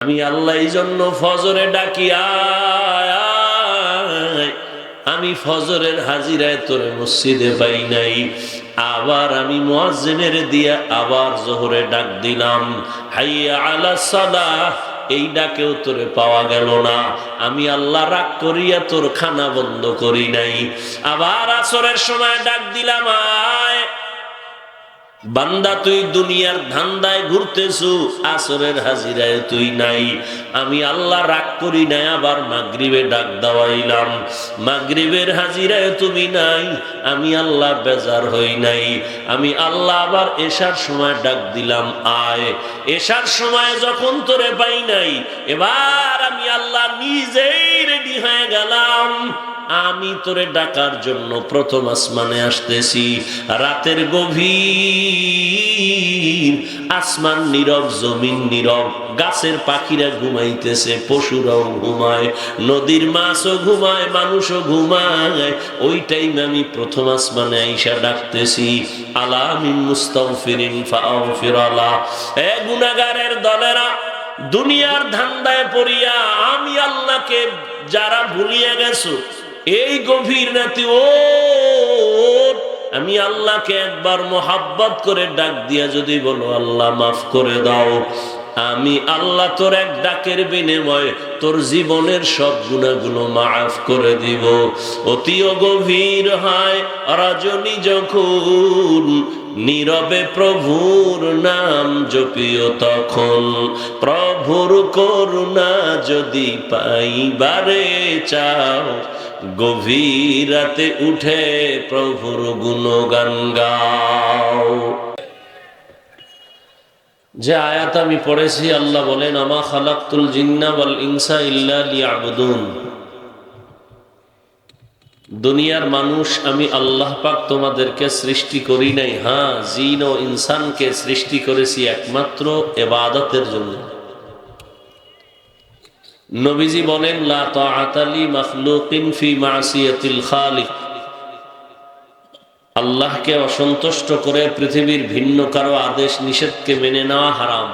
আমি আল্লাহ এই জন্য ফজরে ডাকি আয়, আমি ফজরের হাজিরায় তোরে মসজিদে পাই নাই, আবার আমি মুয়াজ্জিনের দিয়া আবার জোহরে ডাক দিলাম হাইয়া আলা সালাহ, এই ডাকেও তোরে পাওয়া গেল না। আমি আল্লাহ রাগ করিয়া তোর খানা বন্ধ করি নাই। আবার আসরের সময় ডাক দিলাম আয় বান্দা, তুই দুনিয়ার ধান্দায় ঘুরতেছু, আসরের হাজিরায় তুই নাই। আমি আল্লাহ রাগ করি নাই, আবার মাগরিবে ডাক দাওয়াইলাম, মাগরিবের হাজিরায় তুমি নাই। আমি আল্লাহ বেজার হই নাই। আমি আল্লাহ আবার এশার সময় ডাক দিলাম আয়, এশার সময় যখন তোরে পাই নাই, এবার আমি আল্লাহ নিজেই রেডি হয়ে গেলাম, আমি তোরে ডাকার জন্য প্রথম আসমানে আসতেছি। রাতের গভীর, আসমান নীরব, জমিন নীরব, গাছের পাখিরা ঘুমাইতেছে, পশুরাও ঘুমায়, নদীর মাছও ঘুমায়, মানুষও ঘুমায়। ওই টাইমে আমি প্রথম আসমানে আইসা ডাকতেছি আলা মিন মুস্তাগফিরিন ফাগফির আলা। এ গুনাহগারের দলেরা, দুনিয়ার ধান্দায় পড়িয়া আমি আল্লাহকে যারা ভুলিয়ে গেছো, এই গভীর রাতে ও আমি আল্লাহকে একবার মোহাব্বত করে ডাক দিয়া যদি বলো আল্লাহ মাফ করে দাও, আমি আল্লাহ তোর এক ডাকের বিনিময়ে তোর জীবনের সব গুনাহগুলো মাফ করে দিব। অতিও গভীর হয় রজনী যখন, নীরবে প্রভুর নাম জপিও তখন, প্রভুর করুণা যদি পাইবারে চাও, গভীর রাতে উঠে প্রভুর গুণগান গাও। যে আয়াত আমি পড়েছি, আল্লাহ বলেন আমা খালাকতুল জিন্না ওয়াল ইনসা ইল্লা লিয়াবুদুন। দুনিয়ার মানুষ আমি আল্লাহ পাক তোমাদেরকে সৃষ্টি করি নাই, হ্যাঁ জিন ও ইনসানকে সৃষ্টি করেছি একমাত্র ইবাদতের জন্য। নবীজি বলেন লা তাআতা লি মাখলুকিন ফি মাসিয়াতিল খালিক। আল্লাহকে অসন্তুষ্ট করে পৃথিবীর ভিন্ন কারো আদেশ নিষেধকে মেনে নেওয়া হারাম।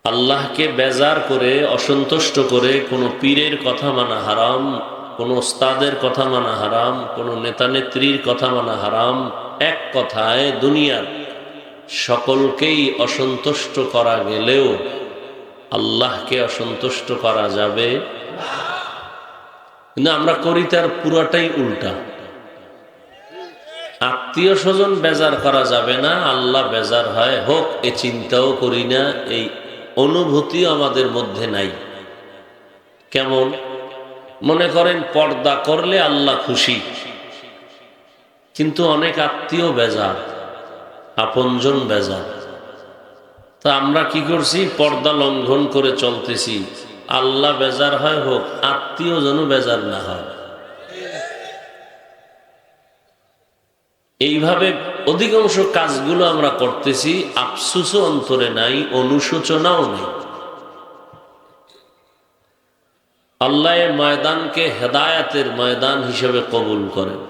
আল্লাহকে বেজার করে, অসন্তুষ্ট করে কোনো পীরের কথা মানা হারাম, কোনো ওস্তাদের কথা মানা হারাম, কোনো নেতা নেত্রীর কথা মানা হারাম। এক কথায় দুনিয়ার সকলকেই অসন্তুষ্ট করা গেলেও আল্লাহকে অসন্তুষ্ট করা যাবে না। আমরা করি তার পুরোটাই উল্টা। আত্মীয় স্বজন বেজার করা যাবে না, আল্লাহ বেজার হয় হোক এ চিন্তাও করি না, এই অনুভূতিও আমাদের মধ্যে নাই। কেমন? মনে করেন পর্দা করলে আল্লাহ খুশি, কিন্তু অনেক আত্মীয় বেজার, আপনজন বেজার। তা আমরা কি করছি? পর্দা লঙ্ঘন করে চলতেছি। আল্লাহ বেজার হয় হোক, আত্মীয় যেন বেজার না হয়। এইভাবে অধিকাংশ কাজগুলো আমরা করতেছি, আফসোসও অন্তরে নাই, অনুশোচনাও নেই। আল্লাহ ময়দানকে হেদায়েতের ময়দান হিসেবে কবুল করেন।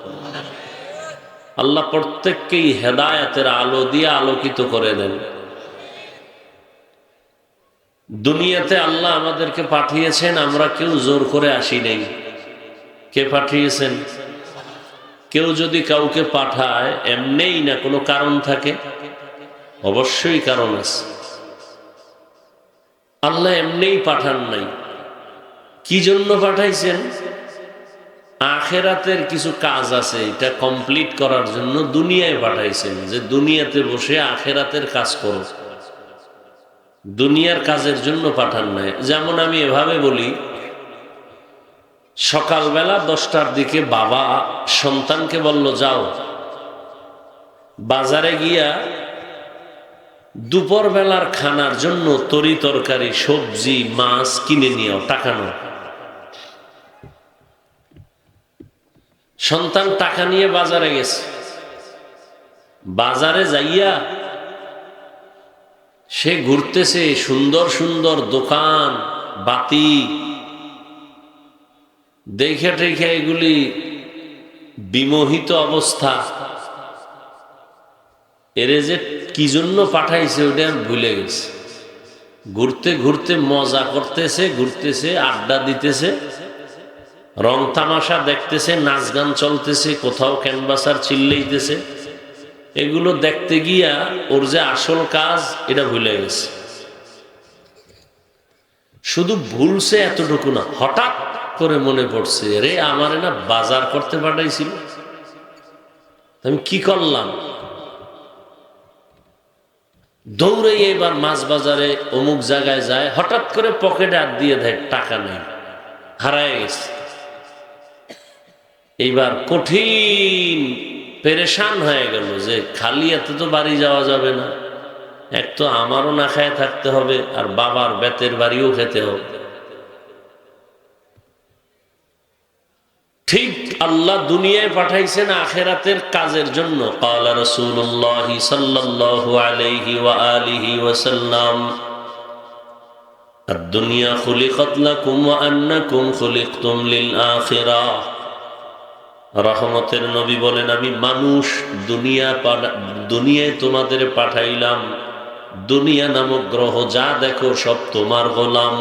আল্লাহ প্রত্যেককেই হেদায়েতের আলো দিয়ে আলোকিত করে দেন। দুনিয়াতে আল্লাহ আমাদেরকে পাঠিয়েছেন, আমরা কেউ জোর করে আসি নাই। কে পাঠিয়েছেন? কেউ যদি কাউকে পাঠায় এমনিই না, কোনো কারণ থাকে, অবশ্যই কারণ আছে। আল্লাহ এমনিই পাঠান নাই। কি জন্য পাঠাইছেন? আখিরাতের কিছু কাজ আছে, এটা কমপ্লিট করার জন্য দুনিয়ায় পাঠাইছেন, যে দুনিয়াতে বসে আখিরাতের কাজ করো। দুনিয়ার কাজের জন্য পাঠান নাই। যেমন আমি এভাবে বলি, সকালবেলা 10টার দিকে বাবা সন্তানকে বলল যাও বাজারে গিয়া দুপুর বেলার খানার জন্য তরি তরকারি, সবজি, মাছ কিনে নিও, টাকা নাও। সন্তান টাকা নিয়ে বাজারে গেছে। বাজারে যাইয়া সে ঘুরতেছে, সুন্দর সুন্দর দোকান, বাতি দেখে টেখে এগুলি বিমোহিত অবস্থা। এরে যে কি জন্য পাঠাইছে ওটা ভুলে গেছে। ঘুরতে ঘুরতে মজা করতেছে, ঘুরতেছে, আড্ডা দিতেছে, রং তামাশা দেখতেছে, নাচ গান চলতেছে, কোথাও ক্যানভাসার চিল্লাইতেছে। এগুলো দেখতে গিয়া ওর যে আসল কাজ এটা ভুলে গেছে। শুধু ভুলছে এতটুকু না, হঠাৎ করে মনে পড়ছে, রে আমারে না বাজার করতে পাঠাইছিল, আমি কি করলাম? দৌড়ে এবার মাছ বাজারে অমুক জায়গায় যায়, হঠাৎ করে পকেটে হাত দিয়ে দেয়, টাকা নেই, হারায় গেছে। এইবার কঠিন পেরেশান হয়ে গেল যে খালি এত তো বাড়ি যাওয়া যাবে না, এক তো আমারও না খায় থাকতে হবে, আর বাবার বেতের বাড়িও খেতে হবে। ঠিক আল্লাহ দুনিয়ায় পাঠাইছেন আখিরাতের কাজের জন্য। ক্বালা রাসূলুল্লাহ সাল্লাল্লাহু আলাইহি ওয়া আলিহি ওয়াসাল্লাম, আদ-দুনিয়া খুলিকাত লাকুম ওয়া আন্নাকুম খুলিকতুম লিল আখিরাহ। রহমতের নবী বলেন, আমি মানুষ, দুনিয়ায় তোমাদের পাঠাইলাম, দুনিয়া নামক গ্রহ যা দেখো সব তোমার গোলাম,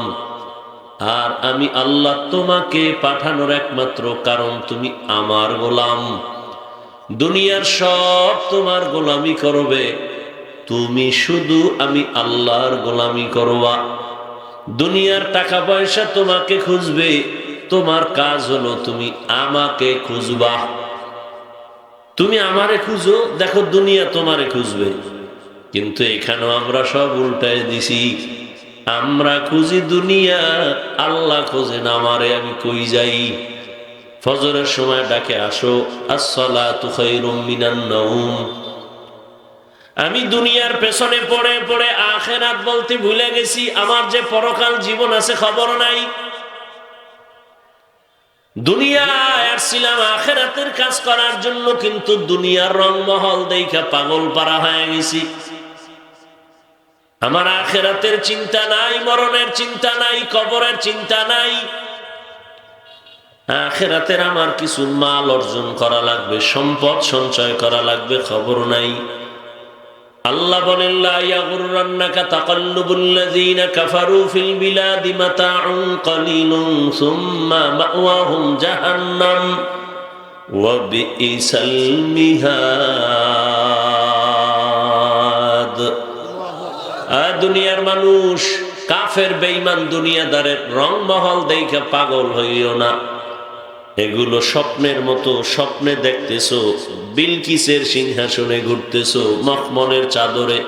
আর আমি আল্লাহ তোমাকে পাঠানোর একমাত্র কারণ তুমি আমার গোলাম। দুনিয়ার সব তোমার গোলামি করবে, তুমি শুধু আমি আল্লাহর গোলামি করবা। দুনিয়ার টাকা পয়সা তোমাকে খুঁজবে, তোমার কাজ হলো তুমি আমাকে খুঁজবা। তুমি আমারে খুঁজো, দেখো দুনিয়া তোমারে খুঁজবে। কিন্তু এখানেও আমরা সব উল্টায় দিছি, আমরা খুঁজি দুনিয়া, আল্লাহ খোঁজেন আমারে, আমি কই যাই? ফজরের সময় ডাকে, আসো, আস-সালাতু খায়রুম মিনান নাওম। আমি দুনিয়ার পেছনে পড়ে পড়ে আখিরাত বলতে ভুলে গেছি। আমার যে পরকাল জীবন আছে খবর নাই। দুনিয়ায় আসছিলাম আখিরাতের কাজ করার জন্য, কিন্তু দুনিয়ার রংমহল দেখা পাগল পারা হয়ে গেছি। আমার আখিরাতের চিন্তা নাই, মরণের চিন্তা নাই, কবরের চিন্তা নাই। আখিরাতের আমার কিছু মাল অর্জন করা লাগবে, সম্পদ সঞ্চয় করা লাগবে, খবর নাই। আল্লাহ বলেন, লা ইয়াগুররান্নাকা তাকাল্লুবুল্লাযীনা কাফারু ফিল বিলাদি মাতাউন কালিলুন সুম্মা মাওয়াহুম জাহান্নাম ওয়া বিইসাল মিহাদ। দুনিয়ার মানুষ, কাফের বেঈমান দুনিয়াদারের রংমহল দেখে পাগল হইও না। এগুলো স্বপ্নের মতো, স্বপ্নে দেখতেছো বিলকিসের সিংহাসনে ঘুরতেছো, মখমলের চাদরে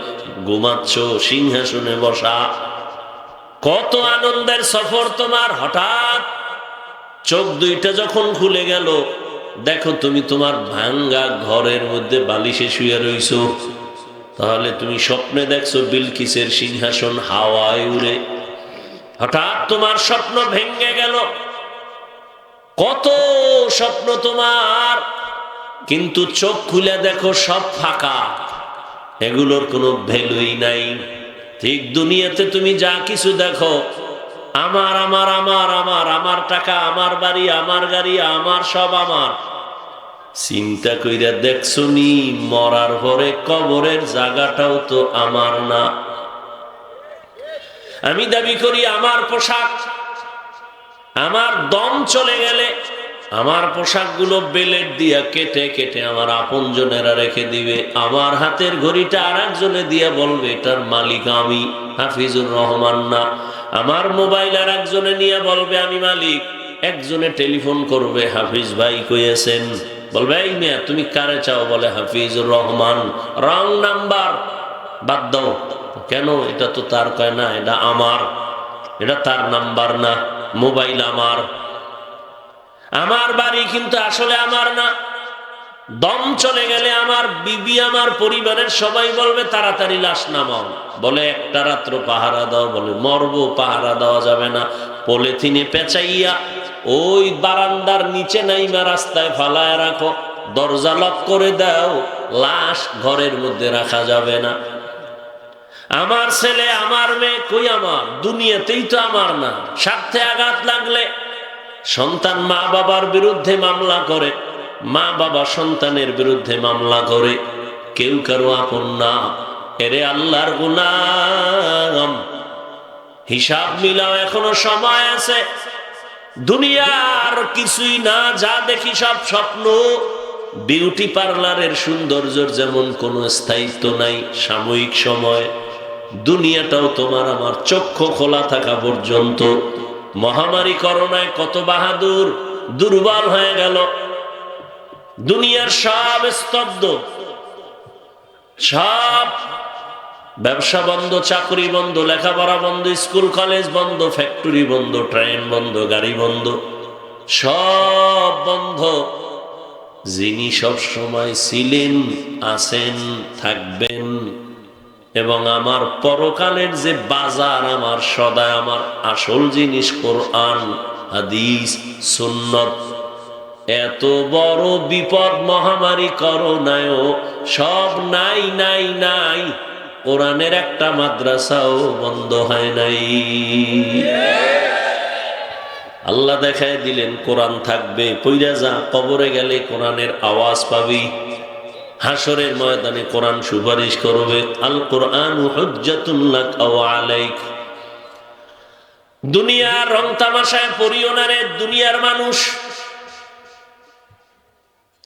ঘুমাচ্ছ, সিংহাসনে বসা, কত আনন্দের সফর তোমার। হঠাৎ চোখ দুইটা যখন খুলে গেল, দেখো তুমি তোমার ভাঙ্গা ঘরের মধ্যে বালিশে শুয়ে রইছো। তাহলে তুমি স্বপ্নে দেখছো বিলকিসের সিংহাসন হাওয়ায় উড়ে। হঠাৎ তোমার স্বপ্ন ভেঙে গেল, কত স্বপ্ন তোমার, কিন্তু চোখ খুলে দেখো সব ফাঁকা, এগুলোর কোনো ভ্যালুই নাই। ঠিক দুনিয়াতে তুমি যা কিছু দেখো, আমার আমার আমার আমার আমার টাকা, আমার বাড়ি, আমার গাড়ি, আমার সব আমার। চিন্তা কইরা দেখছো নি মরার পরে কবরের জায়গাটাও তো আমার না? আমি দাবি করি আমার পোশাক, আমার দম চলে গেলে আমার পোশাকগুলো বেলেট দিয়া কেটে কেটে আমার আপনজনেরা রেখে দিবে। আমার হাতের ঘড়িটা আর একজনে দিয়া বলবে এটার মালিক আমি, হাফিজুর রহমান না। আমার মোবাইল আর একজনে নিয়ে বলবে আমি মালিক। একজনে টেলিফোন করবে, হাফিজ ভাই কইয়েছেন, বলবে এই মেয়ে তুমি কারে চাও? বলে হাফিজুর রহমান। রং নাম্বার, বাদ দাও। কেন? এটা তো তার, কয় না এটা আমার, এটা তার নাম্বার না, মোবাইল আমার। আমার বাড়ি কিন্তু আসলে আমার না। দম চলে গেলে আমার বিবি, আমার পরিবারের সবাই বলবে তাড়াতাড়ি লাশ নামাও। বলে একটা রাত্র পাহারা দাও। বলে মরবো, পাহারা দেওয়া যাবে না, পলিথিনে পেঁচাইয়া ওই বারান্দার নিচে নাইমা রাস্তায় ফালায় রাখো, দরজা লক করে দাও, লাশ ঘরের মধ্যে রাখা যাবে না। আমার ছেলে, আমার মেয়ে কই আমার? দুনিয়াতেই তো আমার না। স্বার্থে আঘাত লাগলে সন্তান মা বাবার বিরুদ্ধে মামলা করে, মা বাবা সন্তানের বিরুদ্ধে মামলা করে, কেউ কারো আপন না। এরে আল্লাহর গোলাম, হিসাব মিলাও, এখনো সময় আছে। দুনিয়ার কিছুই না, যা দেখি সব স্বপ্ন। বিউটি পার্লারের সৌন্দর্যের যেমন কোনো স্থায়িত্ব নাই, সাময়িক সময়। দুনিয়াটাও তোমার আমার চক্ষু খোলা থাকা পর্যন্ত। মহামারী করোনায় কত বাহাদুর দুর্বল হয়ে গেল। দুনিয়ার সব স্তব্ধ, সব ব্যবসা বন্ধ, চাকরি বন্ধ, লেখাপড়া বন্ধ, স্কুল কলেজ বন্ধ, ফ্যাক্টরি বন্ধ, ট্রেন বন্ধ, গাড়ি বন্ধ, সব বন্ধ। যিনি সব সময় ছিলেন, আছেন, থাকবেন, এবং আমার পরকালের যে বাজার, আমার সদা আমার আসল জিনিস কোরআন, হাদিস, সুন্নত। এত বড় বিপদ মহামারী করোনায়ও সব নাই নাই নাই, কোরআনের একটা মাদ্রাসাও বন্ধ হয় নাই। আল্লাহ দেখায় দিলেন কোরআন থাকবে, পইরা যা, কবরে গেলে কোরআনের আওয়াজ পাবি, হাসরের ময়দানে কোরআন সুপারিশ করবে। আল কোরআন হুজ্জাতুন লাক আও আলাইক। দুনিয়ার রং তামাশায় পড়িও না রে দুনিয়ার মানুষ।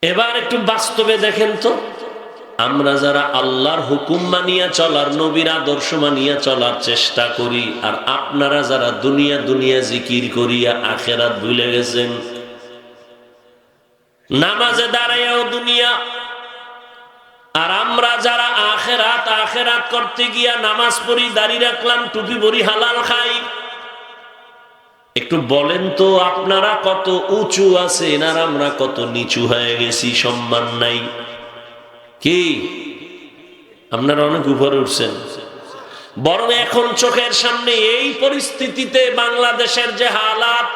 এবার একটু বাস্তবে দেখেন তো, আমরা যারা আল্লাহর হুকুম মানিয়া চলার, নবীর আদর্শ মানিয়া চলার চেষ্টা করি, আর আপনারা যারা দুনিয়া দুনিয়া জিকির করিয়া আখেরাত ভুলে গেছেন। নামাজে দাঁড়াইয়াও দুনিয়া, আর আমরা যারা আখেরাত আখেরাত করতে গিয়া নামাজ পড়ি, দাড়ি রাখলাম, টুপি পরি, হালাল খাই। একটু বলেন তো, আপনারা কত উঁচু আছেন আর আমরা কত নিচু হয়ে গেছি, সম্মান নাই। কি আপনারা অনেক উপরে উঠছেন, বরং এখন চোখের সামনে এই পরিস্থিতিতে বাংলাদেশের যে হালাত,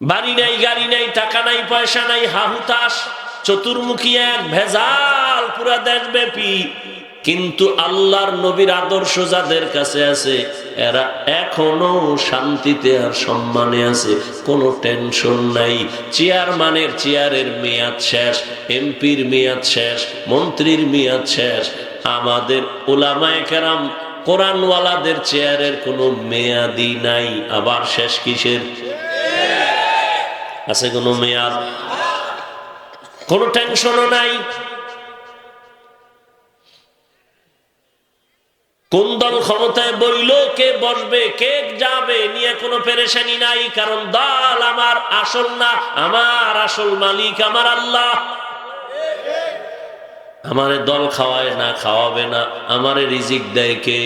বাড়ি নাই, গাড়ি নাই, টাকা নাই, পয়সা নাই, হাহুতাস, চতুর্মুখী এক ভেজাল পুরা দেশব্যাপী। কিন্তু আল্লাহর নবীর আদর্শ যাদের কাছে আছে, এরা এখনো শান্তিতে আর সম্মানে আছে, কোনো টেনশন নাই। চেয়ারম্যানের চেয়ারের মেয়াদ শেষ, এমপির মেয়াদ শেষ, মন্ত্রীর মেয়াদ শেষ। আমাদের উলামায়ে কেরাম কোরআনওয়ালাদের চেয়ারের কোনো মেয়াদই নাই। আবার শেষ কিসের? আছে কোনো মেয়াদ? কোনো টেনশনও নাই। কোন দল ক্ষমতায় বইল, কে বসবে, কে যাবে, নিয়ে কোনো পেরেশানি নাই। কারণ দল আমার আসল না, আমার আসল মালিক আমার আল্লাহ। আমারে দল খাওয়ায় না, খাওয়াবে না, আমারে রিজিক দেয় কে?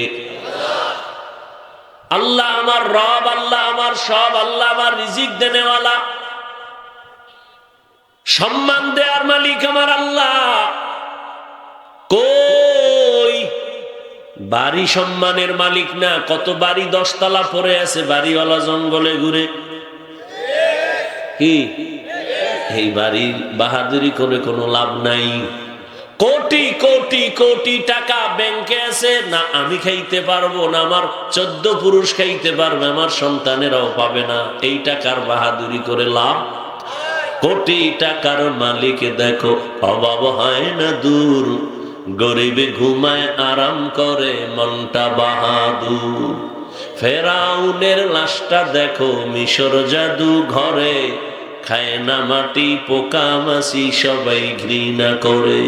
আল্লাহ আমার রব, আল্লাহ আমার সব, আল্লাহ আমার রিজিক দেনেওয়ালা। সম্মান দেয়ার মালিক আমার আল্লাহ। কই বাড়ি সম্মানের মালিক না? কত বাড়ি 10 তলা পড়ে আছে, বাড়িওয়ালা জঙ্গলে ঘুরে। কি এই বাড়ির বাহাদুরি করে কোনো লাভ নাই। কোটি কোটি কোটি টাকা ব্যাংকে আছে, না আমি খাইতে পারবো, না আমার 14 পুরুষ খাইতে পারবে, আমার সন্তানেরাও পাবে না। এই টাকার বাহাদুরি করে লাভ? কোটি টাকার মালিক দেখো, অভাব হয় না দূর, গরিবে ঘুমায় আরাম করে মনটা বাহাদুর। ফেরাউনের লাশটা দেখো মিশর জাদু ঘরে, খায় না মাটি পোকা মাছি সবাই ঘৃণা করে।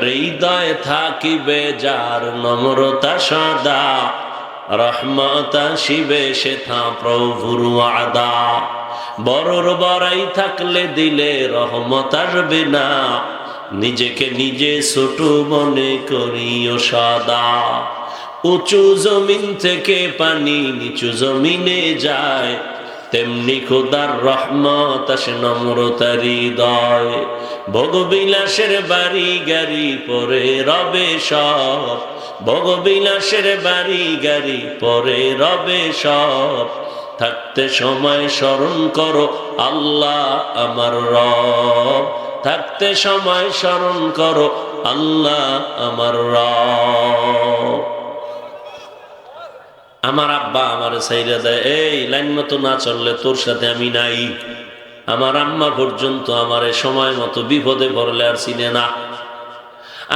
হৃদয় থাকিবে যার নম্রতা সদা, রহমত আসিবে সেথা প্রভুর ওয়াদা। বড়র বড়াই থাকলে দিলে রহমত আসবে না, নিজেকে নিজে ছোট মনে করিও সদা। উঁচু জমিন থেকে পানি নিচু জমিনে যায়, তেমনি খোদার রহমত আসে নম্রতার হৃদয়। ভোগবিলাসের বাড়ি গাড়ি পরে রবে সব, ভোগবিলাসের বাড়ি গাড়ি পরে রবে সব। থাকতে সময় স্মরণ করো আল্লাহ আমার রব, থাকতে সময় স্মরণ করো আল্লাহ আমার রব। আমার আব্বা আমার সাইরা দেয়, এই লাইন মতো না চললে তোর সাথে আমি নাই। আমার আম্মা পর্যন্ত আমার সময় মতো বিপদে পড়লে আর চিনে না।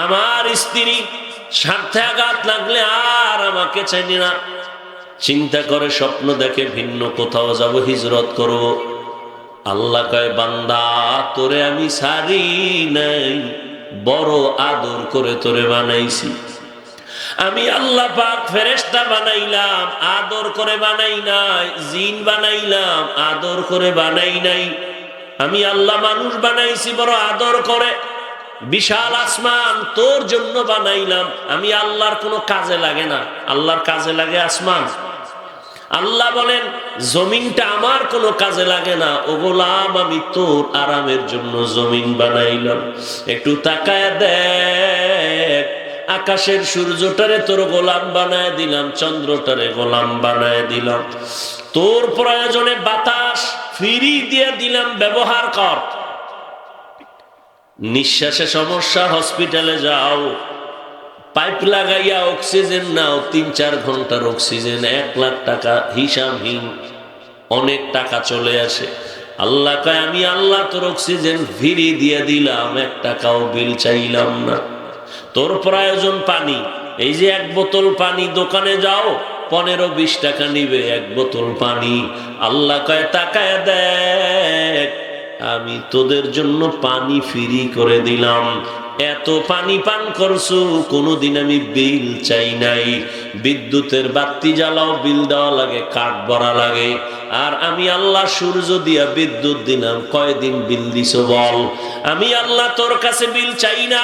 আমার স্ত্রী স্বার্থে আঘাত লাগলে আর আমাকে চাইনি না। চিন্তা করে স্বপ্ন দেখে ভিন্ন কোথাও যাব, হিজরত করব। আল্লাহ কয় বান্দা তোরে আমি সারি নাই, বড় আদর করে তোরে বানাইছি। আমি আল্লাহ পাক ফেরেশতা বানাইলাম, আদর করে বানাই নাই। জিন বানাইলাম, আদর করে বানাই নাই। আমি আল্লাহ মানুষ বানাইছি বড় আদর করে। বিশাল আসমান তোর জন্য বানাইলাম। আমি আল্লাহর কোনো কাজে লাগে না, আল্লাহর কাজে লাগে আসমান। আল্লাহ বলেন জমিনটা আমার কোনো কাজে লাগে না, ও গোলাম আমি তোর আরামের জন্য জমিন বানাইলাম। একটু তাকায় দেখ, আকাশের সূর্যটারে তোর গোলাম বানায় দিলাম, চন্দ্রটারে গোলাম বানায় দিলাম। তোর প্রয়োজনে বাতাস ফ্রি দিয়ে দিলাম, ব্যবহার কর। নিঃশ্বাসে সমস্যা, হসপিটালে যাও, পাইপ লাগাইয়া অক্সিজেন নাও, ৩-৪ ঘন্টার অক্সিজেন ১ লাখ টাকা, হিসাবহীন অনেক টাকা চলে আসে। আল্লাহ কয় আমি আল্লাহ তোর অক্সিজেন ফ্রি দিয়ে দিলাম, ১ টাকাও বিল চাইলাম না। তোর প্রয়োজন পানি, এই যে 1 বোতল পানি, দোকানে যাও 15-20 টাকা নিবে 1 বোতল পানি। আল্লাহ কয় তাকায় দেখ, আমি তোদের জন্য পানি ফ্রি করে দিলাম। এত পানি পান করছো, কোনোদিন আমি বিল চাই নাই। বিদ্যুতের বাতি জ্বালাও, বিল দেওয়া লাগে, কাঠ ভরা লাগে। আর আমি আল্লাহ সূর্য দিয়া বিদ্যুৎ দিলাম, কয়দিন বিল দিছো বল? আমি আল্লাহ তোর কাছে বিল চাই না।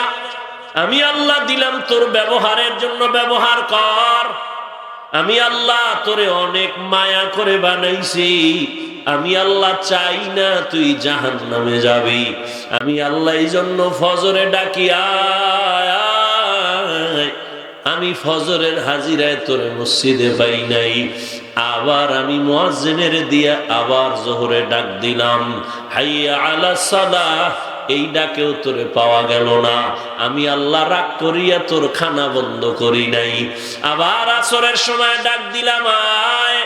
আমি আল্লাহ দিলাম তোর ব্যবহারের জন্য, ব্যবহার কর। আমি আল্লাহ তোরে অনেক মায়া করে বানাইছি। আমি আল্লাহ চাই না তুই জাহান্নামে যাবি। আমি আল্লাহ এই জন্য ফজরে ডাকি, আয়। আমি ফজরের হাজিরায় তোরে মসজিদে পাই নাই, আবার আমি মুয়াজ্জিনের দিয়া আবার জোহরে ডাক দিলাম, হাইয়া আলাস সালাহ, এই ডাকেও তোরে পাওয়া গেল না। আমি আল্লাহ রাগ করিয়া তোর খানা বন্ধ করি নাই। আবার আসরের সময় ডাক দিলাম, আয়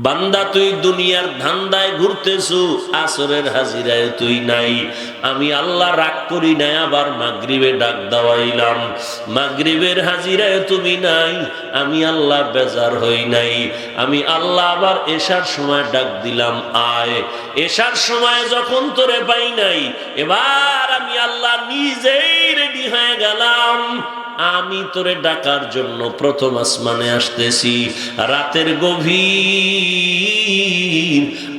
বান্দা তুই দুনিয়ার ধান্দায় ঘুরতেছু, আসরের হাজিরায় তুই নাই। আমি আল্লাহ রাগ করি নাই। আবার মাগরিবে ডাক দেওয়াইলাম, মাগরিবের হাজিরায় তুমি নাই। আমি আল্লাহ বেজার হই নাই। আমি আল্লাহ আবার এশার সময় ডাক দিলাম, আয়। এশার সময় যখন তোরে পাই নাই, এবার আমি আল্লাহ নিজেই রেডি হয়ে গেলাম। আমি তোরে ডাকার জন্য প্রথম আসমানে আসতেছি। রাতের গভীর,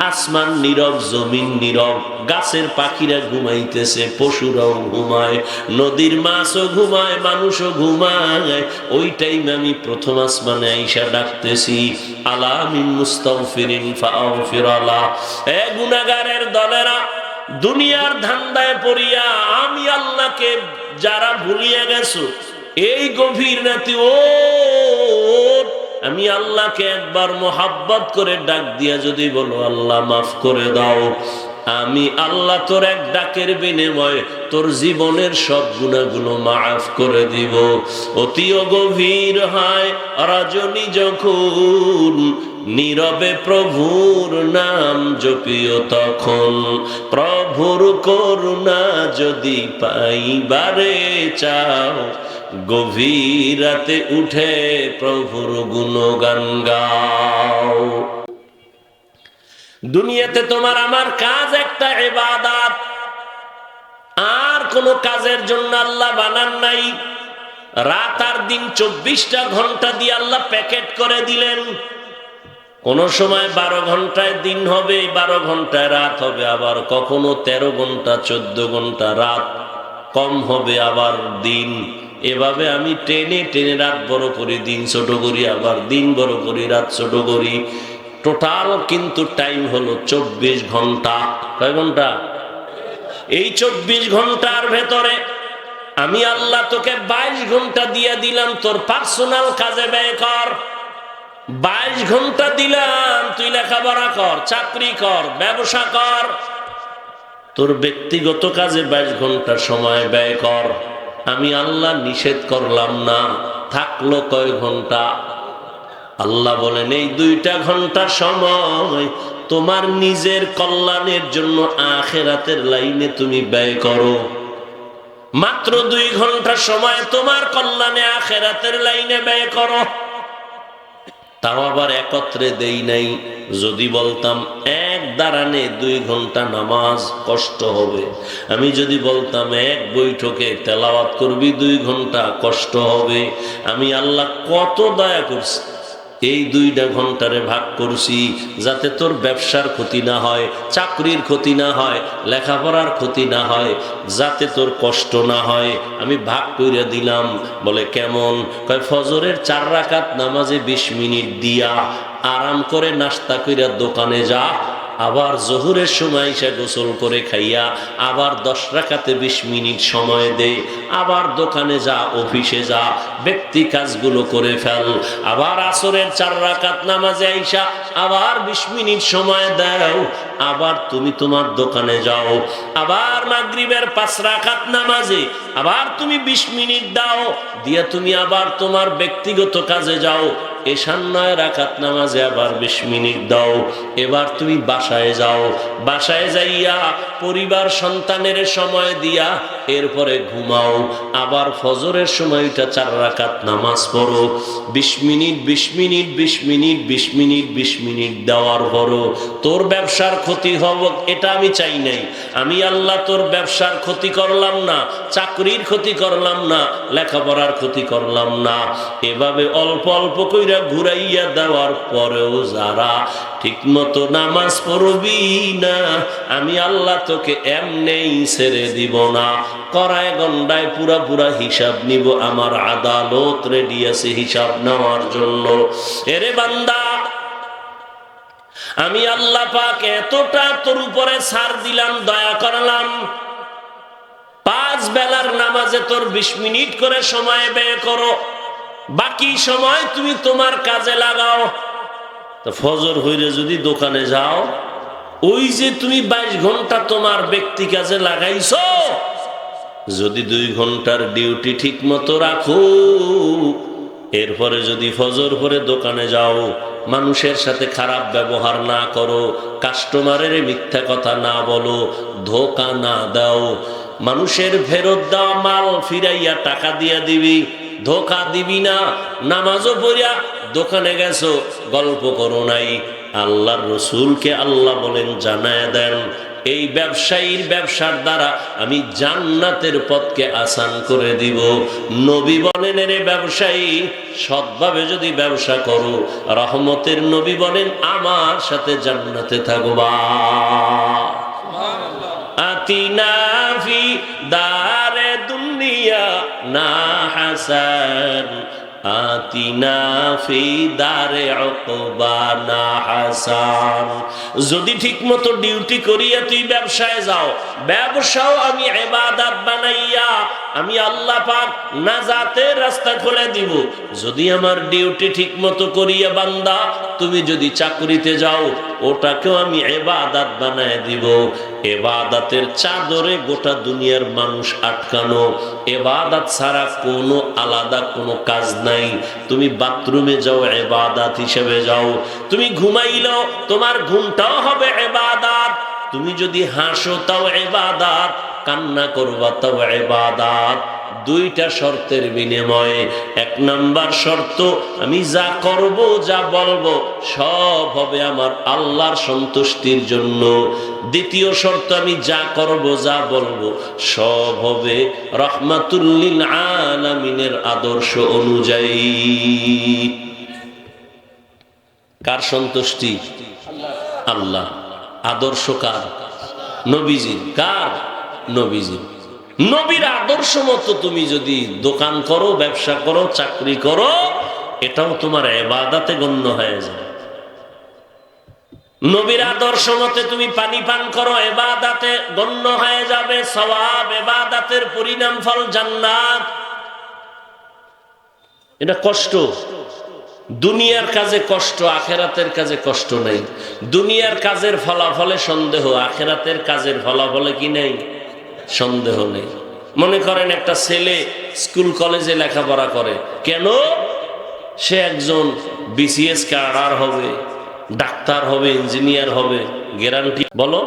আসমান নীরব, জমিন নীরব, গাছের পাখিরা ঘুমাইতেছে, পশুরাও ঘুমায়, নদীর মাছও ঘুমায়, মানুষও ঘুমায়। ওই টাইমে আমি প্রথম আসমানে আইসা ডাকতেছি, আলা মিন মুস্তাগফিরিন ফাগফির আলা। এ গুনাহগারের দলেরা, দুনিয়ার ধান্দায় পড়িয়া আমি আল্লাহকে যারা ভুলিয়ে গেছো, এই গভীর রাতে ও আমি আল্লাহকে একবার মোহাব্বত করে ডাক দিয়া যদি বলো আল্লাহ মাফ করে দাও, আমি আল্লাহ তোর এক ডাকের বিনিময়ে তোর জীবনের সব গুনাহগুলো মাফ করে দিব। অতিও গভীর হয় রজনী যখন, নীরবে প্রভুর নাম জপিও তখন। প্রভুর করুণা যদি পাইবারে চাও, গভীর রাতে উঠে প্রভুর গুণগান গাও। দুনিয়াতে তোমার আমার কাজ একটা ইবাদত, আর কোন কাজের জন্য আল্লাহ বানান নাই। রাত আর দিন 24টা ঘন্টা দিয়ে আল্লাহ প্যাকেট করে দিলেন। কোন সময় 12 ঘন্টায় দিন হবে, 12 ঘন্টায় রাত হবে, আবার কখনো 13 ঘন্টা 14 ঘন্টা রাত, কম হবে আবার দিন। এভাবে আমি টেনে টেনে রাত বড় করি, দিন ছোট করি, আবার দিন বড় করি, রাত ছোট করি। টোটাল কিন্তু টাইম হলো 24 ঘন্টা। কয় ঘন্টা? এই 24 ঘন্টার ভেতরে আমি আল্লাহ তোকে 22 ঘন্টা দিয়ে দিলাম, তোর পার্সোনাল কাজে ব্যয় কর। 22 ঘন্টা দিলাম, তুই লেখাপড়া কর, চাকরি কর, ব্যবসা কর, তোর ব্যক্তিগত কাজে 22 ঘন্টা সময় ব্যয় কর। আমি আল্লাহ নিষেধ করলাম না। থাকলো কয় ঘন্টা? আল্লাহ বলেন এই 2টা ঘন্টা সময় তোমার নিজের কল্যাণের জন্য আখিরাতের লাইনে তুমি ব্যয় করো। মাত্র 2 ঘন্টা সময় তোমার কল্যাণে আখিরাতের লাইনে ব্যয় করো। তাও আবার একত্রে দেই নাই। যদি বলতাম এক দাঁড়ানে 2 ঘন্টা নামাজ, কষ্ট হবে। আমি যদি বলতাম এক বৈঠকে তেলাওয়াত করবি 2 ঘন্টা, কষ্ট হবে। আমি আল্লাহ কত দয়া করছি, এই 2টা ঘন্টারে ভাগ করছি যাতে তোর ব্যবসার ক্ষতি না হয়, চাকরির ক্ষতি না হয়, লেখাপড়ার ক্ষতি না হয়, যাতে তোর কষ্ট না হয়, আমি ভাগ করে দিলাম। বলে কেমন? কয় ফজরের 4 রাকাত নামাজে 20 মিনিট দিয়া আরাম করে নাস্তা কইরা দোকানে যা, আবার জোহরের সময় সে গোসল করে খাইয়া আবার 10 রাকাতে 20 মিনিট সময় দে, আবার দোকানে যা, অফিসে যা, ব্যক্তি কাজগুলো করে ফেল, আবার আসরের 4 রাকাত নামাজে আইসা আবার 20 মিনিট সময় দাও, আবার তুমি তোমার দোকানে যাও, আবার মাগরিবের 5 রাকাত নামাজে আবার তুমি 20 মিনিট দাও, দিয়া তুমি আবার তোমার ব্যক্তিগত কাজে যাও, এশার 9 রাকাত নামাজে আবার 20 মিনিট দাও, এবার তুমি বাসায় যাও, বাসায় যাইয়া পরিবার সন্তানের সময় দিয়া এরপরে ঘুমাও, আবার ফজরের সময়টা 4 রাকাত নামাজ পড়ো, 20 minute 20 minute 20 minute 20 minute 20 minute দেওয়ার পরও তোর ব্যবসার ক্ষতি হবে এটা আমি চাই নাই। আমি আল্লাহ তোর ব্যবসার ক্ষতি করলাম না, চাকরির ক্ষতি করলাম না, লেখাপড়ার ক্ষতি করলাম না। এভাবে অল্প অল্প কইরা ঘুরাইয়া দেওয়ার পরেও যারা ঠিক মতো নামাজ পড়বি না, আমি আল্লাহ তোকে এমনেই ছেড়ে দিব না, করায় গন্ডায় পুরা পুরা হিসাব নিব। আমার আদালত রেডি আছে হিসাব নেওয়ার জন্য। এরে বান্দা, আমি আল্লাহ পাক এতটা তোর উপরে ছাড় দিলাম, দয়া করলাম, 5 বেলার নামাজে তোর 20 মিনিট করে সময় ব্যয় করো, বাকি সময় তুমি তোমার কাজে লাগাও। তো ফজর হইলে যদি দোকানে যাও, ওই যে তুমি 22 ঘন্টা তোমার ব্যক্তি কাজে লাগাইছো, যদি 2 ঘন্টার ডিউটি ঠিক মতো রাখো, এরপরে যদি ফজর পরে দোকানে যাও, মানুষের সাথে খারাপ ব্যবহার না করো, কাস্টমারের মিথ্যা কথা না বলো, ধোকা না দাও, মানুষের ফেরত দেওয়া মাল ফিরাইয়া টাকা দিয়া দিবি, ধোকা দিবি না। নামাজও পড়িয়া দোকানে গেছো, গল্প করো নাই। আল্লাহর রসুলকে আল্লাহ বলেন, জানায় দেন এই ব্যবসায়ীর ব্যবসার দ্বারা আমি জান্নাতের পথকে আসান করে দিব। নবী বলেন, রে ব্যবসায়ী, সৎভাবে যদি ব্যবসা করো, রহমতের নবী বলেন আমার সাথে জান্নাতে থাকবা। আতিনা ফি দারে দুনিয়া না হাসান, আতিনা ফি দারে উকবা না হাসান। যদি ঠিক মতো ডিউটি করিয়া তুই ব্যবসায় যাও, ব্যবসাও আমি ইবাদত বানাইয়া আমি আল্লাহ পাক নাজাতের রাস্তা খুলে দিব। যদি আমার ডিউটি ঠিক মতো করিয়া বান্দা তুমি যদি চাকরিতে যাও, ওটাকেও আমি ইবাদত বানায় দিব। ইবাদতের চাদরে গোটা দুনিয়ার মানুষ আটকানো, ইবাদত ছাড়া কোনো আলাদা কোনো কাজ নাই। তুমি বাথরুমে যাও, ইবাদত হিসেবে যাও। তুমি ঘুমাইলো, তোমার ঘুমটাও হবে ইবাদত। তুমি যদি হাসো তাও ইবাদত, কান্না করবা তাও ইবাদত। 2টা শর্তের বিনিময়ে। 1 নাম্বার শর্ত, আমি যা করব যা বলবো সব হবে আমার আল্লাহর সন্তুষ্টির জন্য। 2য় শর্ত, আমি যা করব যা বলবো সব হবে রাহমাতুল লিল আলামিনের আদর্শ অনুযায়ী। কার সন্তুষ্টি? আল্লাহ। আদর্শ কার? নবীজির। কার? নবীজির। নবীর আদর্শ মতো তুমি যদি দোকান করো, ব্যবসা করো, চাকরি করো, এটাও তোমার ইবাদতে গণ্য হয়ে যায়। নবীর আদর্শ মতে তুমি পানি পান করো, ইবাদতে গণ্য হয়ে যাবে, সওয়াব, ইবাদতের পরিণাম ফল জান্নাত। এটা কষ্ট, দুনিয়ার কাজে কষ্ট, আখেরাতের কাজে কষ্ট নাই। দুনিয়ার কাজের ফলাফলে সন্দেহ, আখেরাতের কাজের ফলাফলে কি নেই? সন্দেহ নেই। মনে করেন একটা ছেলে স্কুল কলেজে লেখাপড়া করে, কেন? সে একজন বিসিএস ক্যাডার হবে, ডাক্তার হবে, ইঞ্জিনিয়ার হবে, গ্যারান্টি বলো?